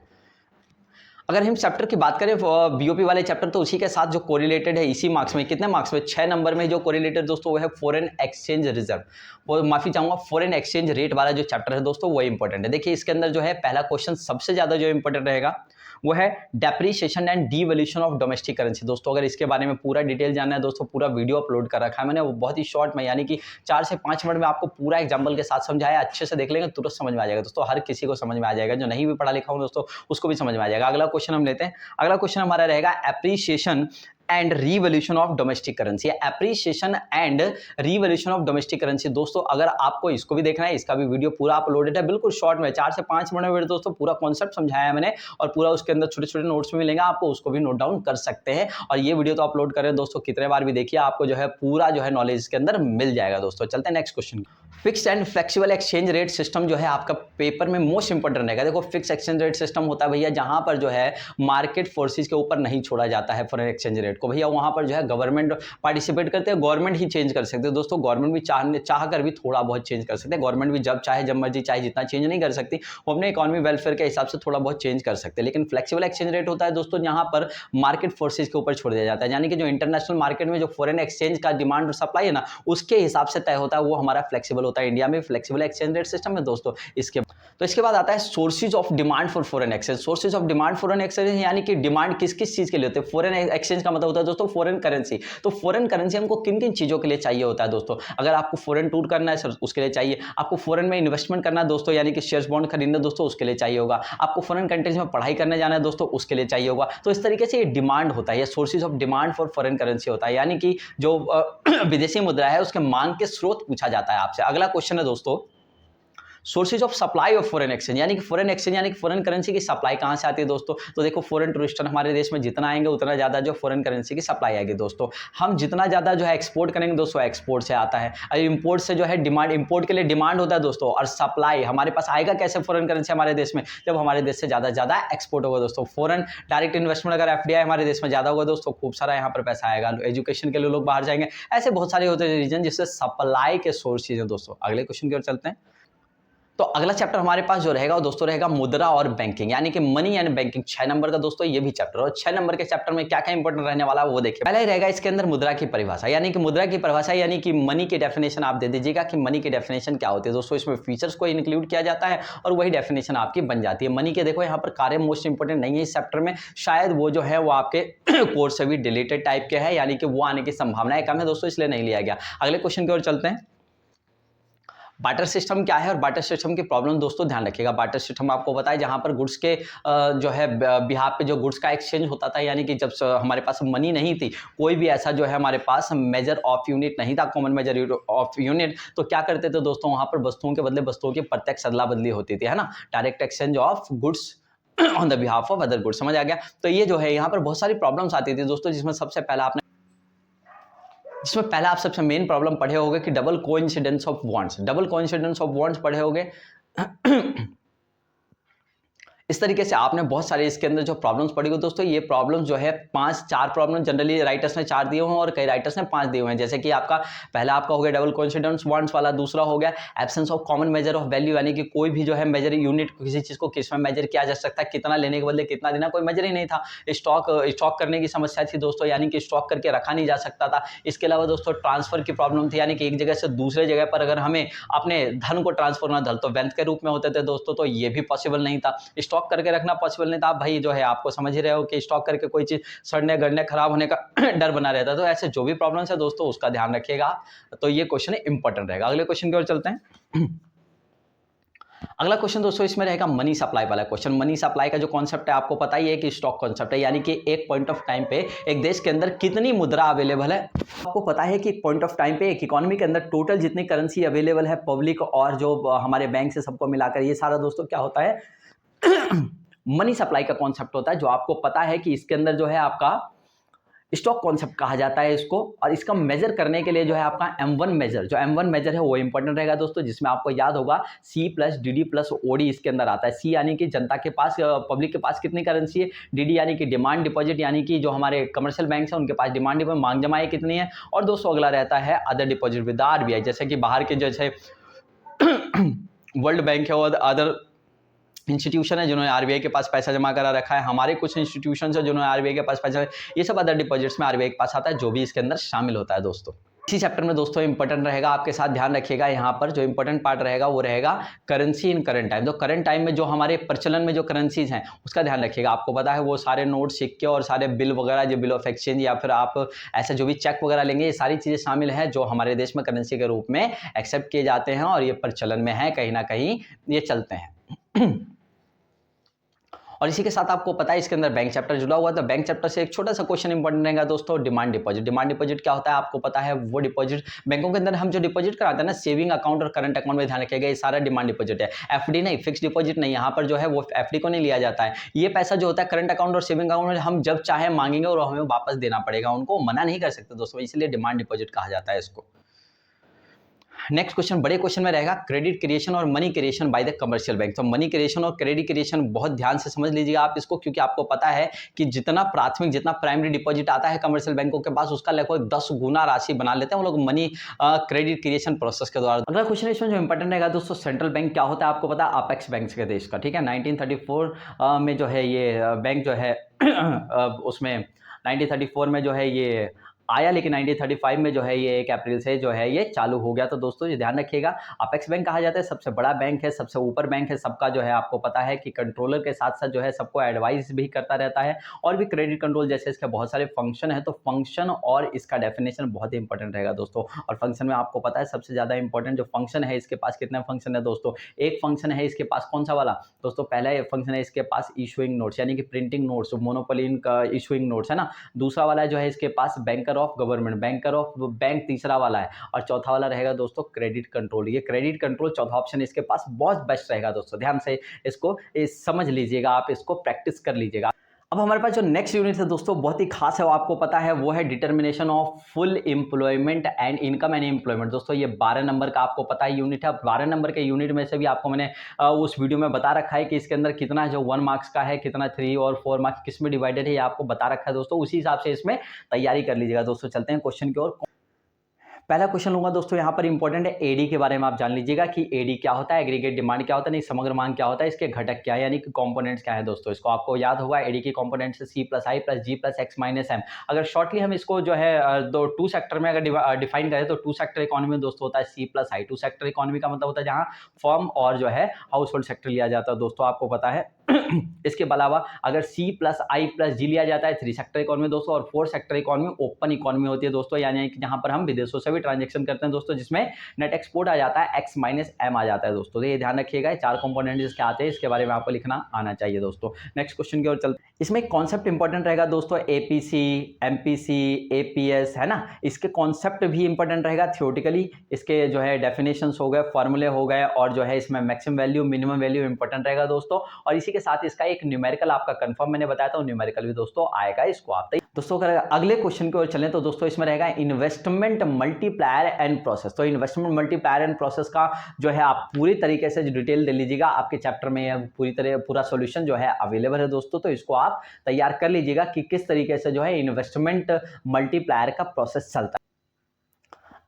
अगर हम चैप्टर की बात करें बीओपी वाले चैप्टर, तो उसी के साथ जो कोरिलेटेड है इसी मार्क्स में, कितने मार्क्स में, 6 नंबर में जो कोरिलेटेड दोस्तों वो है फॉरेन एक्सचेंज रिजर्व, वो माफी चाहूंगा फॉरेन एक्सचेंज रेट वाला जो चैप्टर है दोस्तों वो इंपॉर्टेंट है। देखिए इसके अंदर जो है पहला क्वेश्चन सबसे ज्यादा जो इंपॉर्टेंट रहेगा वो है depreciation and devaluation of domestic currency दोस्तों। अगर इसके बारे में पूरा डिटेल जानना है दोस्तों, पूरा वीडियो अपलोड कर रखा है मैंने, वो बहुत ही शॉर्ट में यानी कि 4 से 5 मिनट में आपको पूरा एग्जांपल के साथ समझाया, अच्छे से देख लेंगे तुरंत समझ में आ जाएगा दोस्तों, हर किसी को समझ में आ जाएगा, जो नहीं भी पढ़ा लिखा हूं दोस्तों उसको भी समझ में आ जाएगा। अगला क्वेश्चन हम लेते हैं, अगला क्वेश्चन हमारा रहेगा appreciation and revolution of domestic currency, appreciation and revolution of domestic currency दोस्तों। अगर आपको इसको भी देखना है, इसका भी वीडियो पूरा अपलोडेड है बिल्कुल शॉर्ट में, 4 से 5 मिनट में दोस्तों पूरा कॉन्सेप्ट समझाया है मैंने, और पूरा उसके अंदर छोटे छोटे नोट्स भी मिलेंगे आपको, उसको भी नोट डाउन कर सकते हैं। और ये वीडियो तो अपलोड करें दोस्तों, कितने बार भी देखिए आपको जो है पूरा जो है नॉलेज इसके अंदर मिल जाएगा दोस्तों। चलते हैं next question. Fixed and flexible exchange rate system जो है आपका पेपर में मोस्ट इंपोर्टेंट रहेगा। देखो फिक्स एक्सचेंज रेट सिस्टम होता है भैया जहां पर जो है मार्केट फोर्सेस के ऊपर नहीं छोड़ा जाता है फॉरेन एक्सचेंज रेट को, भैया वहां पर जो है गवर्नमेंट पार्टिसिपेट करते हैं, गवर्नमेंट ही चेंज कर सकते हैं दोस्तों, गवर्नमेंट भी चाह कर भी थोड़ा बहुत चेंज कर सकते हैं, गवर्नमेंट भी जब चाहे जब मर्जी चाहे जितना चेंज नहीं कर सकती, वो अपने इकोनॉमी वेलफेयर के हिसाब से थोड़ा बहुत चेंज कर सकते हैं। लेकिन फ्लेक्सिबल एक्सचेंज रेट होता है दोस्तों जहां पर मार्केट फोर्सेस के ऊपर छोड़ दिया जाता है, यानी कि जो इंटरनेशनल मार्केट में जो फॉरेन एक्सचेंज का डिमांड और सप्लाई है ना उसके हिसाब से तय होता है, वो हमारा फ्लेक्सिबल होता है। इंडिया में फ्लेक्सिबल एक्सचेंज रेट सिस्टम है दोस्तों। इसके बाद आता है sources of demand for foreign exchange. Sources of demand foreign exchange यानी कि डिमांड किस किस चीज के लिए होते हैं, फॉरेन एक्सचेंज का मतलब होता है दोस्तों फॉरेन करेंसी। तो फॉरेन करेंसी हमको किन किन चीजों के लिए चाहिए होता है दोस्तों, अगर आपको फॉरेन टूर करना है सर उसके लिए चाहिए, आपको फॉरेन में इन्वेस्टमेंट करना है दोस्तों यानी कि शेयर्स बॉन्ड खरीदना दोस्तों उसके लिए चाहिए होगा, आपको फॉरेन कंट्रीज में पढ़ाई करने जाना है दोस्तों उसके लिए चाहिए होगा। तो इस तरीके से ये डिमांड होता है, ये sources of demand for foreign currency होता है, यानी कि जो विदेशी मुद्रा है उसके मांग के स्रोत पूछा जाता है आपसे। अगला क्वेश्चन है दोस्तों sources of supply of foreign exchange, यानी कि फॉरेन एक्सचेंज यानी कि फॉरेन करेंसी की सप्लाई कहां से आती है दोस्तों। तो देखो फॉरेन टूरिस्टर हमारे देश में जितना आएंगे उतना ज्यादा जो फॉरेन करेंसी की सप्लाई आएगी दोस्तों। हम जितना ज्यादा जो है एक्सपोर्ट करेंगे दोस्तों एक्सपोर्ट से आता है, और इंपोर्ट से जो है डिमांड, इंपोर्ट के लिए डिमांड होता है दोस्तों, और सप्लाई हमारे पास आएगा कैसे फॉरेन करेंसी हमारे देश में, जब हमारे देश से ज्यादा एक्सपोर्ट होगा दोस्तों। फॉरेन डायरेक्ट इन्वेस्टमेंट अगर एफडीआई हमारे देश में ज्यादा होगा दोस्तों, खूब सारा यहाँ पर पैसा आएगा, एजुकेशन के लिए लोग बाहर जाएंगे, ऐसे बहुत सारे होते हैं रीजन जिससे सप्लाई के सोर्सेज है दोस्तों। अगले क्वेश्चन की ओर चलते हैं। तो अगला चैप्टर हमारे पास जो रहेगा वो दोस्तों रहेगा मुद्रा और बैंकिंग, यानी कि मनी एंड बैंकिंग, 6 नंबर का दोस्तों ये भी चैप्टर। और 6 नंबर के चैप्टर में क्या क्या इंपॉर्टेंट रहने वाला है वो देखिए। पहले ही रहेगा इसके अंदर मुद्रा की परिभाषा, यानी कि मुद्रा की परिभाषा यानी कि मनी की डेफिनेशन आप दे दीजिएगा कि मनी की डेफिनेशन क्या होती है दोस्तों। इसमें फीचर्स को इंक्लूड किया जाता है और वही डेफिनेशन आपकी बन जाती है। मनी के देखो यहाँ पर कार्य मोस्ट इंपोर्टेंट नहीं है इस चैप्टर में, शायद वो जो है वो आपके कोर्स से भी डिलीटेड टाइप के है, यानी कि वो आने की संभावनाएं कम है दोस्तों, इसलिए नहीं लिया गया। अगले क्वेश्चन की ओर चलते हैं। बार्टर सिस्टम क्या है और बार्टर सिस्टम की प्रॉब्लम दोस्तों ध्यान रखिएगा। बार्टर सिस्टम आपको पता है जहां पर गुड्स के जो है बिहाफ पे जो गुड्स का एक्सचेंज होता था, यानी कि जब हमारे पास मनी नहीं थी, कोई भी ऐसा जो है हमारे पास मेजर ऑफ यूनिट नहीं था, कॉमन मेजर ऑफ यूनिट, तो क्या करते थे दोस्तों वहां पर वस्तुओं के बदले वस्तुओं की प्रत्यक्ष अदला बदली होती थी, है ना, direct exchange of goods on the behalf of other goods. समझ आ गया। तो ये जो है यहाँ पर बहुत सारी प्रॉब्लम्स आती थी दोस्तों, जिसमें आप सबसे मेन प्रॉब्लम पढ़े होंगे कि double coincidence of bonds, double coincidence of bonds पढ़े होंगे। इस तरीके से आपने बहुत सारे इसके अंदर जो प्रॉब्लम्स पढ़ी हो दोस्तों, ये प्रॉब्लम्स जो है 4 प्रॉब्लम जनरली राइटर्स ने 4 दिए हुए और कई राइटर्स ने 5 दिए हुए हैं। जैसे कि पहला आपका हो गया डबल कोइंसिडेंस बॉन्ड्स वाला, दूसरा हो गया absence of common measure of value, यानी कि कोई भी जो है मेजर यूनिट किसी चीज को किस में मेजर किया जा सकता है, कितना लेने के बदले कितना देना, कोई मेजर ही नहीं था। स्टॉक करने की समस्या थी दोस्तों, यानी कि स्टॉक करके रखा नहीं जा सकता था। इसके अलावा दोस्तों ट्रांसफर की प्रॉब्लम थी, यानी कि एक जगह से दूसरे जगह पर अगर हमें अपने धन को ट्रांसफर करना धन तो वेल्थ के रूप में होते थे दोस्तों, तो ये भी पॉसिबल नहीं था। स्टॉक करके रखना पॉसिबल नहीं था। भाई जो है आपको समझ ही रहे हो कि स्टॉक करके कोई चीज सड़ने गड़ने खराब होने का डर बना रहता है। तो ऐसे जो भी प्रॉब्लम्स है दोस्तों उसका ध्यान रखिएगा। तो ये क्वेश्चन इंपॉर्टेंट रहेगा। अगले क्वेश्चन की ओर चलते हैं। अगला क्वेश्चन दोस्तों इसमें रहेगा मनी सप्लाई वाला क्वेश्चन। मनी सप्लाई का जो कॉन्सेप्ट है आपको पता ही है कि स्टॉक कॉन्सेप्ट है, यानी कि एक पॉइंट ऑफ टाइम पे एक देश के अंदर कितनी मुद्रा अवेलेबल है। आपको पता है कि पॉइंट ऑफ टाइम पे एक इकोनॉमी के अंदर टोटल जितनी करेंसी अवेलेबल है पब्लिक और जो हमारे बैंक से सबको मिलाकर, ये सारा दोस्तों क्या होता है मनी सप्लाई का कॉन्सेप्ट होता है, जो आपको पता है कि इसके अंदर जो है आपका स्टॉक कॉन्सेप्ट कहा जाता है इसको। और इसका मेजर करने के लिए जो है आपका M1 मेजर, जो M1 मेजर है वो इंपॉर्टेंट रहेगा दोस्तों, जिसमें आपको याद होगा C plus DD plus OD इसके अंदर आता है। C यानी कि जनता के पास, पब्लिक के पास कितनी करेंसी है, DD यानी कि डिमांड डिपॉजिट, यानी कि जो हमारे कमर्शियल बैंक हैं उनके पास डिमांड डिपॉजिट मांग जमाएं कितनी है। और दोस्तों अगला रहता है अदर डिपॉजिट विद RBI, जैसे कि बाहर के जैसे वर्ल्ड बैंक है और अदर इंस्टीट्यूशन है जिन्होंने आरबीआई के पास पैसा जमा करा रखा है, हमारे कुछ इंस्टीट्यूशन है जिन्होंने आरबीआई के पास पैसा, ये सब अदर डिपॉजिट्स में आरबीआई के पास आता है, जो भी इसके अंदर शामिल होता है दोस्तों। इसी चैप्टर में दोस्तों इंपॉर्टेंट रहेगा, आपके साथ ध्यान रखिएगा, यहाँ पर जो इंपॉर्टेंट पार्ट रहेगा वो रहेगा करेंसी इन करंट टाइम। तो करंट टाइम में जो हमारे प्रचलन में जो करेंसीज हैं उसका ध्यान रखिएगा। आपको पता है वो सारे नोट, सिक्के और सारे बिल वगैरह, जो बिल ऑफ एक्सचेंज या फिर आप ऐसे जो भी चेक वगैरह लेंगे, ये सारी चीज़ें शामिल है जो हमारे देश में करेंसी के रूप में एक्सेप्ट किए जाते हैं और ये प्रचलन में है, कहीं ना कहीं ये चलते हैं। और इसी के साथ आपको पता है इसके अंदर बैंक चैप्टर जुड़ा हुआ है, तो बैंक चैप्टर से एक छोटा सा क्वेश्चन इंपॉर्टेंट रहेगा दोस्तों, डिमांड डिपॉजिट। डिमांड डिपॉजिट क्या होता है आपको पता है, वो डिपॉजिट बैंकों के अंदर हम जो डिपॉजिट कराते हैं ना, सेविंग अकाउंट और करंट अकाउंट में ध्यान रखिएगा, ये सारा डिमांड डिपॉजिट है। एफडी नहीं, फिक्स डिपॉजिट नहीं, यहाँ पर जो है वो एफडी को नहीं लिया जाता है। ये पैसा जो होता है करंट अकाउंट और सेविंग अकाउंट में हम जब चाहे मांगेंगे और हमें वापस देना पड़ेगा, उनको मना नहीं कर सकते दोस्तों, इसलिए डिमांड डिपॉजिट कहा जाता है इसको। नेक्स्ट क्वेश्चन बड़े क्वेश्चन में रहेगा क्रेडिट क्रिएशन और money creation by the commercial bank. तो मनी क्रिएशन और क्रेडिट क्रिएशन बहुत ध्यान से समझ लीजिएगा आप इसको, क्योंकि आपको पता है कि जितना प्राथमिक, जितना प्राइमरी डिपॉजिट आता है कमर्शियल बैंकों के पास, उसका लगभग 10 गुना राशि बना लेते हैं वो लोग मनी क्रेडिट क्रिएशन प्रोसेस के द्वारा। अगला क्वेश्चन इसमें जो इंपॉर्टेंट रहेगा दोस्तों, सेंट्रल बैंक क्या होता है आपको पता है, अपेक्स बैंक के देश का, ठीक है। 1934 में जो है ये बैंक जो है उसमें 1934 में जो है ये आया, लेकिन 1935 में जो है ये 1 अप्रैल से जो है ये चालू हो गया। तो दोस्तों ये ध्यान रखिएगा, अपेक्स बैंक कहा जाता है, सबसे बड़ा बैंक है, सबसे ऊपर बैंक है सबका, जो है आपको पता है कि कंट्रोलर के साथ साथ जो है सबको एडवाइस भी करता रहता है, और भी क्रेडिट कंट्रोल जैसे इसके बहुत सारे फंक्शन है। तो फंक्शन और इसका डेफिनेशन बहुत ही इंपॉर्टेंट रहेगा दोस्तों। और फंक्शन में आपको पता है सबसे ज़्यादा इंपॉर्टेंट जो फंक्शन है, इसके पास कितने फंक्शन है दोस्तों, एक फंक्शन है इसके पास, कौन सा वाला दोस्तों, पहला फंक्शन है इसके पास इशूइंग नोट्स, यानी कि प्रिंटिंग नोट्स, मोनोपोली का इशूइंग नोट्स है ना। दूसरा वाला जो है इसके पास banker of government, banker of bank तीसरा वाला है, और चौथा वाला रहेगा दोस्तों क्रेडिट कंट्रोल। ये क्रेडिट कंट्रोल चौथा ऑप्शन इसके पास बहुत बेस्ट रहेगा दोस्तों, ध्यान से इसको समझ लीजिएगा, आप इसको प्रैक्टिस कर लीजिएगा। अब हमारे पास जो नेक्स्ट यूनिट है दोस्तों बहुत ही खास है, वो आपको पता है वो है determination of full employment and income and employment. दोस्तों ये 12 नंबर का आपको पता है यूनिट है। 12 नंबर के यूनिट में से भी आपको मैंने उस वीडियो में बता रखा है कि इसके अंदर कितना जो 1 मार्क्स का है, कितना 3 और 4 मार्क्स किस में डिवाइडेड है, ये आपको बता रखा है दोस्तों। उसी हिसाब से इसमें तैयारी कर लीजिएगा दोस्तों। चलते हैं क्वेश्चन की ओर। पहला क्वेश्चन लूंगा दोस्तों, यहाँ पर इंपॉर्टेंट है एडी के बारे में आप जान लीजिएगा कि एडी क्या होता है, एग्रीगेट डिमांड क्या होता है, नहीं समग्र मांग क्या होता है, इसके घटक क्या है, यानी कि कंपोनेंट्स क्या है दोस्तों। इसको आपको याद होगा, एडी की कंपोनेंट्स है C plus I plus G plus X minus M। अगर शॉर्टली हम इसको जो है टू सेक्टर में अगर डिफाइन करें तो टू सेक्टर इकोनॉमी में दोस्तों होता है C plus I। Two sector economy का मतलब होता है जहाँ फर्म और जो है हाउस होल्ड सेक्टर लिया जाता है दोस्तों, आपको पता है। इसके अलावा अगर C plus I plus G लिया जाता है 3 सेक्टर इकोनॉमी दोस्तों, और 4 सेक्टर इकोनॉमी ओपन इकोनॉमी होती है दोस्तों, यानी कि जहां पर हम विदेशों से भी ट्रांजैक्शन करते हैं दोस्तों, जिसमें नेट एक्सपोर्ट आ जाता है X माइनस M आ जाता है दोस्तों। तो ये ध्यान रखिएगा, 4 कंपोनेंट इसके आते हैं, इसके बारे में आपको लिखना आना चाहिए दोस्तों। नेक्स्ट क्वेश्चन की ओर चलते हैं। इसमें एक कॉन्सेप्ट इंपॉर्टेंट रहेगा दोस्तों, APC, MPC, APS है ना, इसके कॉन्सेप्ट भी इंपॉर्टेंट रहेगा थियोरेटिकली। इसके जो है डेफिनेशंस हो गए, फॉर्मूले हो गए, और जो है इसमें maximum value minimum value important रहेगा दोस्तों। और इसी के साथ इसका एक न्यूमेरिकल आपका कंफर्म मैंने बताया था, न्यूमेरिकल भी दोस्तों आएगा, इसको आप दोस्तों। अगर अगले क्वेश्चन की ओर चलें तो दोस्तों इसमें रहेगा इन्वेस्टमेंट मल्टीप्लायर एंड प्रोसेस। तो इन्वेस्टमेंट मल्टीप्लायर एंड प्रोसेस का जो है आप पूरी तरीके से डिटेल दे लीजिएगा, आपके चैप्टर में पूरा सॉल्यूशन जो है अवेलेबल है दोस्तों। तो इसको आप तैयार कर लीजिएगा कि किस तरीके से जो है इन्वेस्टमेंट मल्टीप्लायर का प्रोसेस चलता है।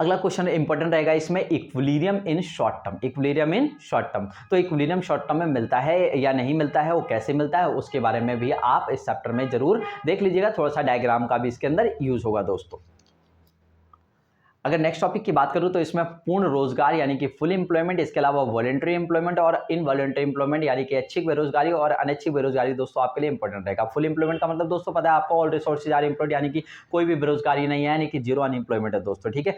अगला क्वेश्चन इंपॉर्टेंट रहेगा इसमें, equilibrium in short term. Equilibrium in short term, तो इक्विलिब्रियम शॉर्ट टर्म में मिलता है या नहीं मिलता है, वो कैसे मिलता है, उसके बारे में भी आप इस चैप्टर में जरूर देख लीजिएगा। थोड़ा सा डायग्राम का भी इसके अंदर यूज होगा दोस्तों। अगर नेक्स्ट टॉपिक की बात करूं तो इसमें पूर्ण रोजगार यानी कि फुल एम्प्लॉयमेंट, इसके अलावा वॉलंटरी एम्प्लॉयमेंट और इनवॉलंटरी एम्प्लॉयमेंट यानी कि ऐच्छिक बेरोजगारी और अनैच्छिक बेरोजगारी दोस्तों आपके लिए इंपॉर्टेंट रहेगा। फुल एम्प्लॉयमेंट का मतलब दोस्तों पता है आपको, ऑल रिसोर्सेज आर एम्प्लॉयड यानी कि कोई भी बेरोजगारी नहीं है, यानी कि जीरो अनएम्प्लॉयमेंट है दोस्तों, ठीक है।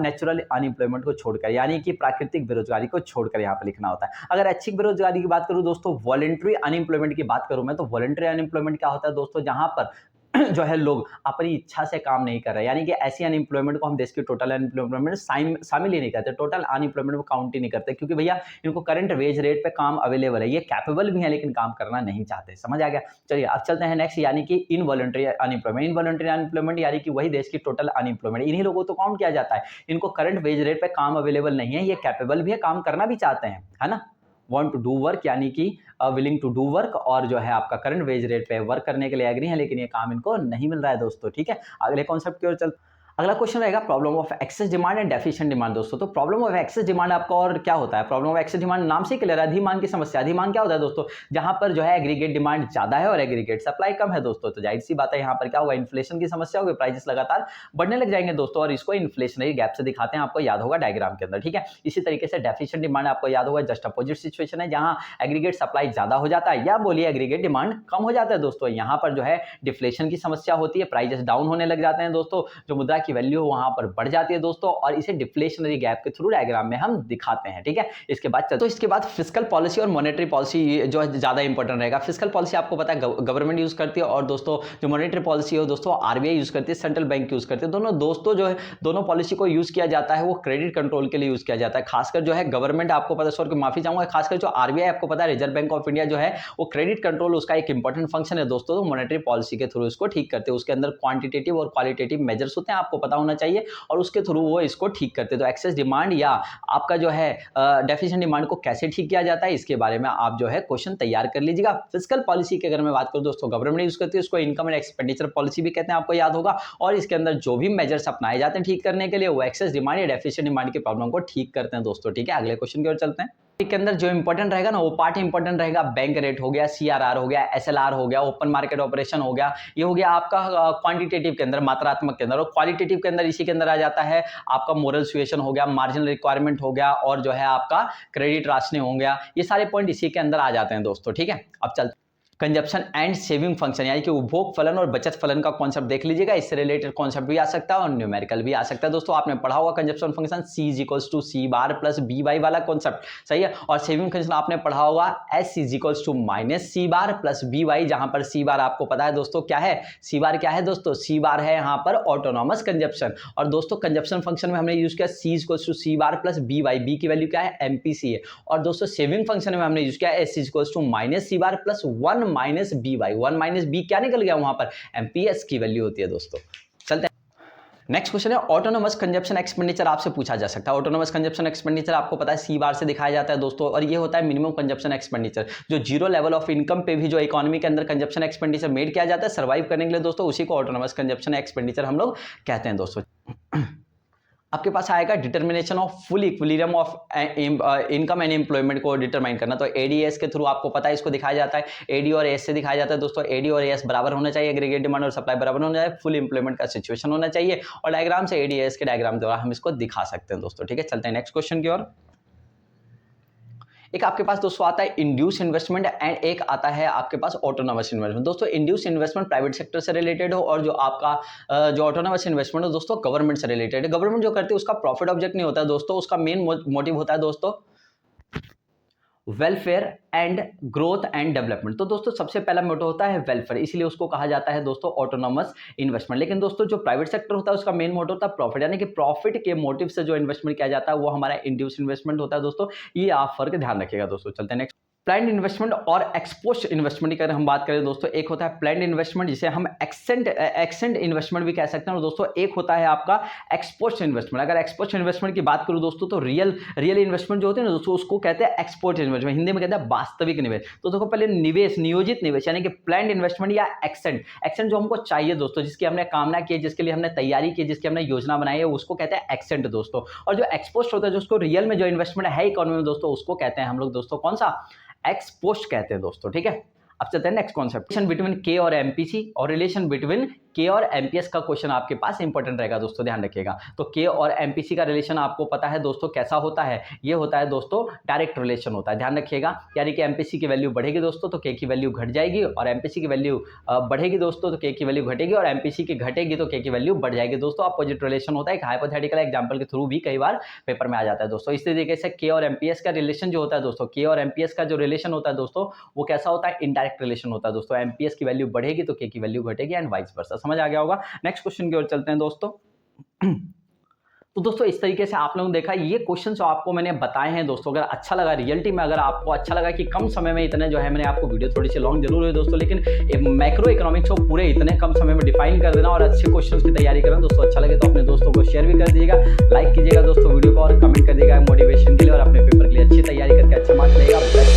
नेचुरल अनएम्प्लॉयमेंट को छोड़कर यानी कि प्राकृतिक बेरोजगारी को छोड़कर यहाँ पर लिखना होता है। अगर ऐच्छिक बेरोजगारी की बात करूं दोस्तों, वॉलंटरी अनएम्प्लॉयमेंट की बात करूं मैं, तो वॉलंटरी अनएम्प्लॉयमेंट क्या होता है दोस्तों, जहां पर जो है लोग अपनी इच्छा से काम नहीं कर रहे, यानी कि ऐसी अनएम्प्लॉयमेंट को हम देश की टोटल अनएम्प्लॉयमेंट शामिल ही नहीं करते, टोटल अनएम्प्लॉयमेंट को काउंट ही नहीं करते, क्योंकि भैया इनको करंट वेज रेट पे काम अवेलेबल है, ये कैपेबल भी है लेकिन काम करना नहीं चाहते। समझ आ गया। चलिए अब चलते हैं नेक्स्ट, यानी कि इनवॉलंटरी अनएम्प्लॉयमेंट। इनवॉलंटरी अनएम्प्लॉयमेंट यानी कि वही देश की टोटल अनएम्प्लॉयमेंट, इन्हीं लोगों को काउंट किया जाता है। इनको करंट वेज रेट पे काम अवेलेबल नहीं है, ये कैपेबल भी है, काम करना भी चाहते हैं, है ना। वांट टू डू वर्क यानी कि विलिंग टू डू वर्क, और जो है आपका करंट वेज रेट पे वर्क करने के लिए एग्री है, लेकिन ये काम इनको नहीं मिल रहा है दोस्तों, ठीक है। अगले कॉन्सेप्ट की ओर चल, अगला क्वेश्चन रहेगा problem of excess demand and deficient demand दोस्तों। तो प्रॉब्लम ऑफ एक्सेस डिमांड आपका और क्या होता है, प्रॉब्लम ऑफ एक्सेस डिमांड नाम से ही क्लियर है, अधिमांग की समस्या। अधिमांग क्या होता है दोस्तों, जहां पर जो है एग्रीगेट डिमांड ज्यादा है और एग्रीगेट सप्लाई कम है दोस्तों। तो जाहिर सी बात है यहाँ पर क्या होगा, इन्फ्लेशन की समस्या होगी, प्राइसेस लगातार बढ़ने लग जाएंगे दोस्तों, और इसको इन्फ्लेशनरी गैप से दिखाते हैं, आपको याद होगा डायग्राम के अंदर, ठीक है। इसी तरीके से डेफिशिएंट डिमांड आपको याद होगा, जस्ट अपोजिट सिचुएशन है, जहां एग्रीगेट सप्लाई ज्यादा हो जाता है या बोलिए एग्रीगेट डिमांड कम हो जाता है दोस्तों। यहाँ पर जो है डिफ्लेशन की समस्या होती है, प्राइसेस डाउन होने लग जाते हैं दोस्तों, जो मुद्रा की वैल्यू वहां पर बढ़ जाती है दोस्तों, और इसे डिफ्लेशनरी गैप के थ्रू डायग्राम में हम दिखाते हैं, ठीक है। इसके बाद फिस्कल पॉलिसी और मॉनेटरी पॉलिसी जो है ज्यादा इंपॉर्टेंट रहेगा। फिस्कल पॉलिसी आपको पता है गवर्नमेंट यूज करती है, और दोस्तों जो मॉनेटरी पॉलिसी है दोस्तों आरबीआई यूज करती है, सेंट्रल बैंक यूज करते हैं। दोनों दोस्तों जो है दोनों पॉलिसी को यूज किया जाता है वो क्रेडिट कंट्रोल के लिए यूज किया जाता है। खासकर जो है गवर्नमेंट, आपको पता है, सॉरी माफी चाहूंगा, खासकर जो आरबीआई आपको पता है रिजर्व बैंक ऑफ इंडिया जो है वो क्रेडिट कंट्रोल उसका एक इंपॉर्टेंट फंक्शन है दोस्तों, तो मॉनेटरी पॉलिसी के थ्रू इसको ठीक करते हैं। उसके अंदर क्वांटिटेटिव और क्वालिटेटिव मेजर्स होते हैं, आपको पता होना चाहिए, और उसके थ्रू वो इसको ठीक करते। तो एक्सेस डिमांड या आपका जो है डेफिशिएंट डिमांड को कैसे ठीक किया जाता है, इसके बारे में आप जो है क्वेश्चन तैयार कर लीजिएगा। फिस्कल पॉलिसी की अगर मैं बात करूं दोस्तों, गवर्नमेंट यूज करती है, उसको इनकम एंड एक्सपेंडिचर पॉलिसी भी कहते हैं, आपको याद होगा, और इसके अंदर जो भी मेजर्स अपनाए जाते हैं ठीक करने के लिए, वो एक्सेस डिमांड या डेफिशिएंट डिमांड की प्रॉब्लम को ठीक करते हैं दोस्तों, ठीक है। अगले क्वेश्चन की ओर चलते हैं। के अंदर जो इंपॉर्टेंट रहेगा ना, वो पार्ट इंपॉर्टेंट रहेगा, बैंक रेट हो गया, सीआरआर हो गया, एसएलआर हो गया, ओपन मार्केट ऑपरेशन हो गया, ये हो गया आपका क्वांटिटेटिव के अंदर, मात्रात्मक के अंदर, और क्वालिटेटिव के अंदर इसी के अंदर आ जाता है आपका मोरल सुएशन हो गया, मार्जिनल रिक्वायरमेंट हो गया, और जो है आपका क्रेडिट राशनिंग हो गया, ये सारे पॉइंट इसी के अंदर आ जाते हैं दोस्तों, ठीक है। अब चलते कंजप्शन एंड सेविंग फंक्शन, यानी कि उपभोग फलन और बचत फलन का कॉन्सेप्ट देख लीजिएगा, इससे रिलेटेड कॉन्सेप्ट भी आ सकता है और न्यूमेरिकल भी आ सकता है दोस्तों। आपने पढ़ा होगा consumption function C equals to C bar plus B Y वाला कॉन्सेप्ट, सही है। और सेविंग फंक्शन आपने पढ़ा होगा S equals to minus C bar plus B Y, जहां पर सी बार आपको पता है दोस्तों क्या है, सी बार क्या है दोस्तों, सी बार है यहाँ पर ऑटोनॉमस कंजप्शन। और दोस्तों कंजप्शन फंक्शन में हमने यूज किया C equals to C bar plus B Y, B की वैल्यू क्या है, MPC है। और दोस्तों सेविंग फंक्शन में हमने यूज किया S equals to minus C bar plus 1 minus B Y, 1 minus B क्या निकल गया वहां पर, एमपीएस की वैल्यू होती है दोस्तों। चलते हैं नेक्स्ट क्वेश्चन है, ऑटोनोमस कंजप्शन एक्सपेंडिचर आपसे पूछा जा सकता है। ऑटोनोमस कंजप्शन एक्सपेंडिचर आपको पता है सी बार से दिखाया जाता है दोस्तों, और ये होता है मिनिमम कंजप्शन एक्सपेंडिचर, जो जीरो लेवल ऑफ इनकम पे भी जो इकोनॉमी के अंदर कंजप्शन एक्सपेंडिचर मेड किया जाता है सर्वाइव करने के लिए दोस्तों, उसी को ऑटोनोमस कंजप्शन एक्सपेंडिचर हम लोग कहते हैं दोस्तों। आपके पास आएगा determination of full equilibrium of income and employment को डिटरमाइन करना, तो एडीएस के थ्रू आपको पता है इसको दिखाया जाता है, एडी और एस से दिखाया जाता है दोस्तों। एडी और एस बराबर होना चाहिए, एग्रीगेट डिमांड और सप्लाई बराबर होना चाहिए, फुल एम्प्लॉयमेंट का सिचुएशन होना चाहिए, और डायग्राम से एडीएस के डायग्राम द्वारा हम इसको दिखा सकते हैं दोस्तों, ठीक है। चलते हैं नेक्स्ट क्वेश्चन की ओर। एक आपके पास दोस्तों आता है इंड्यूस इन्वेस्टमेंट एंड एक आता है आपके पास ऑटोनोमस इन्वेस्टमेंट। दोस्तों इंड्यूस इन्वेस्टमेंट प्राइवेट सेक्टर से रिलेटेड हो, और जो आपका जो ऑटोनोमस इन्वेस्टमेंट हो दोस्तों गवर्नमेंट से रिलेटेड है। गवर्नमेंट जो करती है उसका प्रॉफिट ऑब्जेक्ट नहीं होता है दोस्तों, उसका मेन मोटिव होता है दोस्तों welfare and growth and development. तो दोस्तों सबसे पहला मोटो होता है वेलफेयर, इसलिए उसको कहा जाता है दोस्तों ऑटोनॉमस इन्वेस्टमेंट। लेकिन दोस्तों जो प्राइवेट सेक्टर होता है उसका मेन मोटो होता है प्रॉफिट, यानी कि प्रॉफिट के मोटिव से जो इन्वेस्टमेंट किया जाता है वो हमारा इंड्यूस इन्वेस्टमेंट होता है दोस्तों। ये आप फर्क ध्यान रखिएगा दोस्तों। चलते हैं नेक्स्ट, प्लान्ड इन्वेस्टमेंट और एक्सपोस्ट इन्वेस्टमेंट की अगर हम बात करें दोस्तों, एक होता है प्लान्ड इन्वेस्टमेंट जिसे हम एक्सेंट इन्वेस्टमेंट भी कह सकते हैं, और दोस्तों एक होता है आपका एक्सपोस्ट इन्वेस्टमेंट। अगर एक्सपोस्ट इन्वेस्टमेंट की बात करूं दोस्तों, तो रियल इन्वेस्टमेंट जो होते हैं ना दोस्तों उसको कहते हैं एक्सपोर्ट इन्वेस्टमेंट, हिंदी में कहते हैं वास्तविक निवेश। तो देखो पहले निवेश, नियोजित निवेश यानी कि प्लान्ड इन्वेस्टमेंट या एक्सेंट जो हमको चाहिए दोस्तों, जिसकी हमने कामना की, जिसके लिए हमने तैयारी की, जिसकी हमने योजना बनाई है, उसको कहते हैं एक्सेंट दोस्तों। और जो एक्सपोस्ट होता है, जो उसको रियल में जो इन्वेस्टमेंट है इकोनॉमी में दोस्तों, उसको कहते हैं हम लोग दोस्तों कौन सा, एक्सपोस्ट कहते हैं दोस्तों, ठीक है। अब चलते हैं नेक्स्ट कॉन्सेप्ट, रिलेशन बिटवीन के और एमपीसी और रिलेशन बिटवीन के और एमपीएस का क्वेश्चन आपके पास इंपॉर्टेंट रहेगा दोस्तों, ध्यान रखिएगा। तो के और एमपीसी का रिलेशन आपको पता है दोस्तों कैसा होता है, ये होता है दोस्तों डायरेक्ट रिलेशन होता है, ध्यान रखिएगा। यानी कि एमपीसी की वैल्यू बढ़ेगी दोस्तों तो के की वैल्यू घट जाएगी, और एमपीसी की वैल्यू बढ़ेगी दोस्तों तो के की वैल्यू घटेगी, और एमपीसी की घटेगी तो के की वैल्यू बढ़ जाएगी दोस्तों। अपोजिट रिलेशन होता है, एक हाइपोथेटिकल एग्जांपल के थ्रू भी कई बार पेपर में आ जाता है दोस्तों। इस तरीके से के और एमपीएस का रिलेशन जो होता है दोस्तों, के और एमपीएस का जो रिलेशन होता है दोस्तों वो कैसा होता है, इनडायरेक्ट रिलेशन होता है दोस्तों। एमपीएस की वैल्यू बढ़ेगी तो के की वैल्यू घटेगी एंड वाइस वर्सा। समझ आ गया होगा। नेक्स्ट क्वेश्चन की ओर चलते हैं दोस्तों। तो दोस्तों इस तरीके से आप लोगों ने देखा ये क्वेश्चन जो आपको मैंने बताए हैं दोस्तों, अगर अच्छा लगा रियलिटी में, अगर आपको अच्छा लगा कि कम समय में इतने जो है मैंने आपको वीडियो थोड़ी सी लॉन्ग जरूर है दोस्तों, लेकिन मैक्रो इकोनॉमिक्स को पूरे इतने कम समय में डिफाइन कर देना और अच्छे क्वेश्चन की तैयारी करना दोस्तों, अच्छा लगे तो अपने दोस्तों को शेयर भी कर दीजिएगा, लाइक कीजिएगा दोस्तों वीडियो को, और कमेंट कर दीजिएगा मोटिवेशन के लिए, और अपने पेपर के लिए अच्छी तैयारी करके अच्छा मार्क्स लेगा।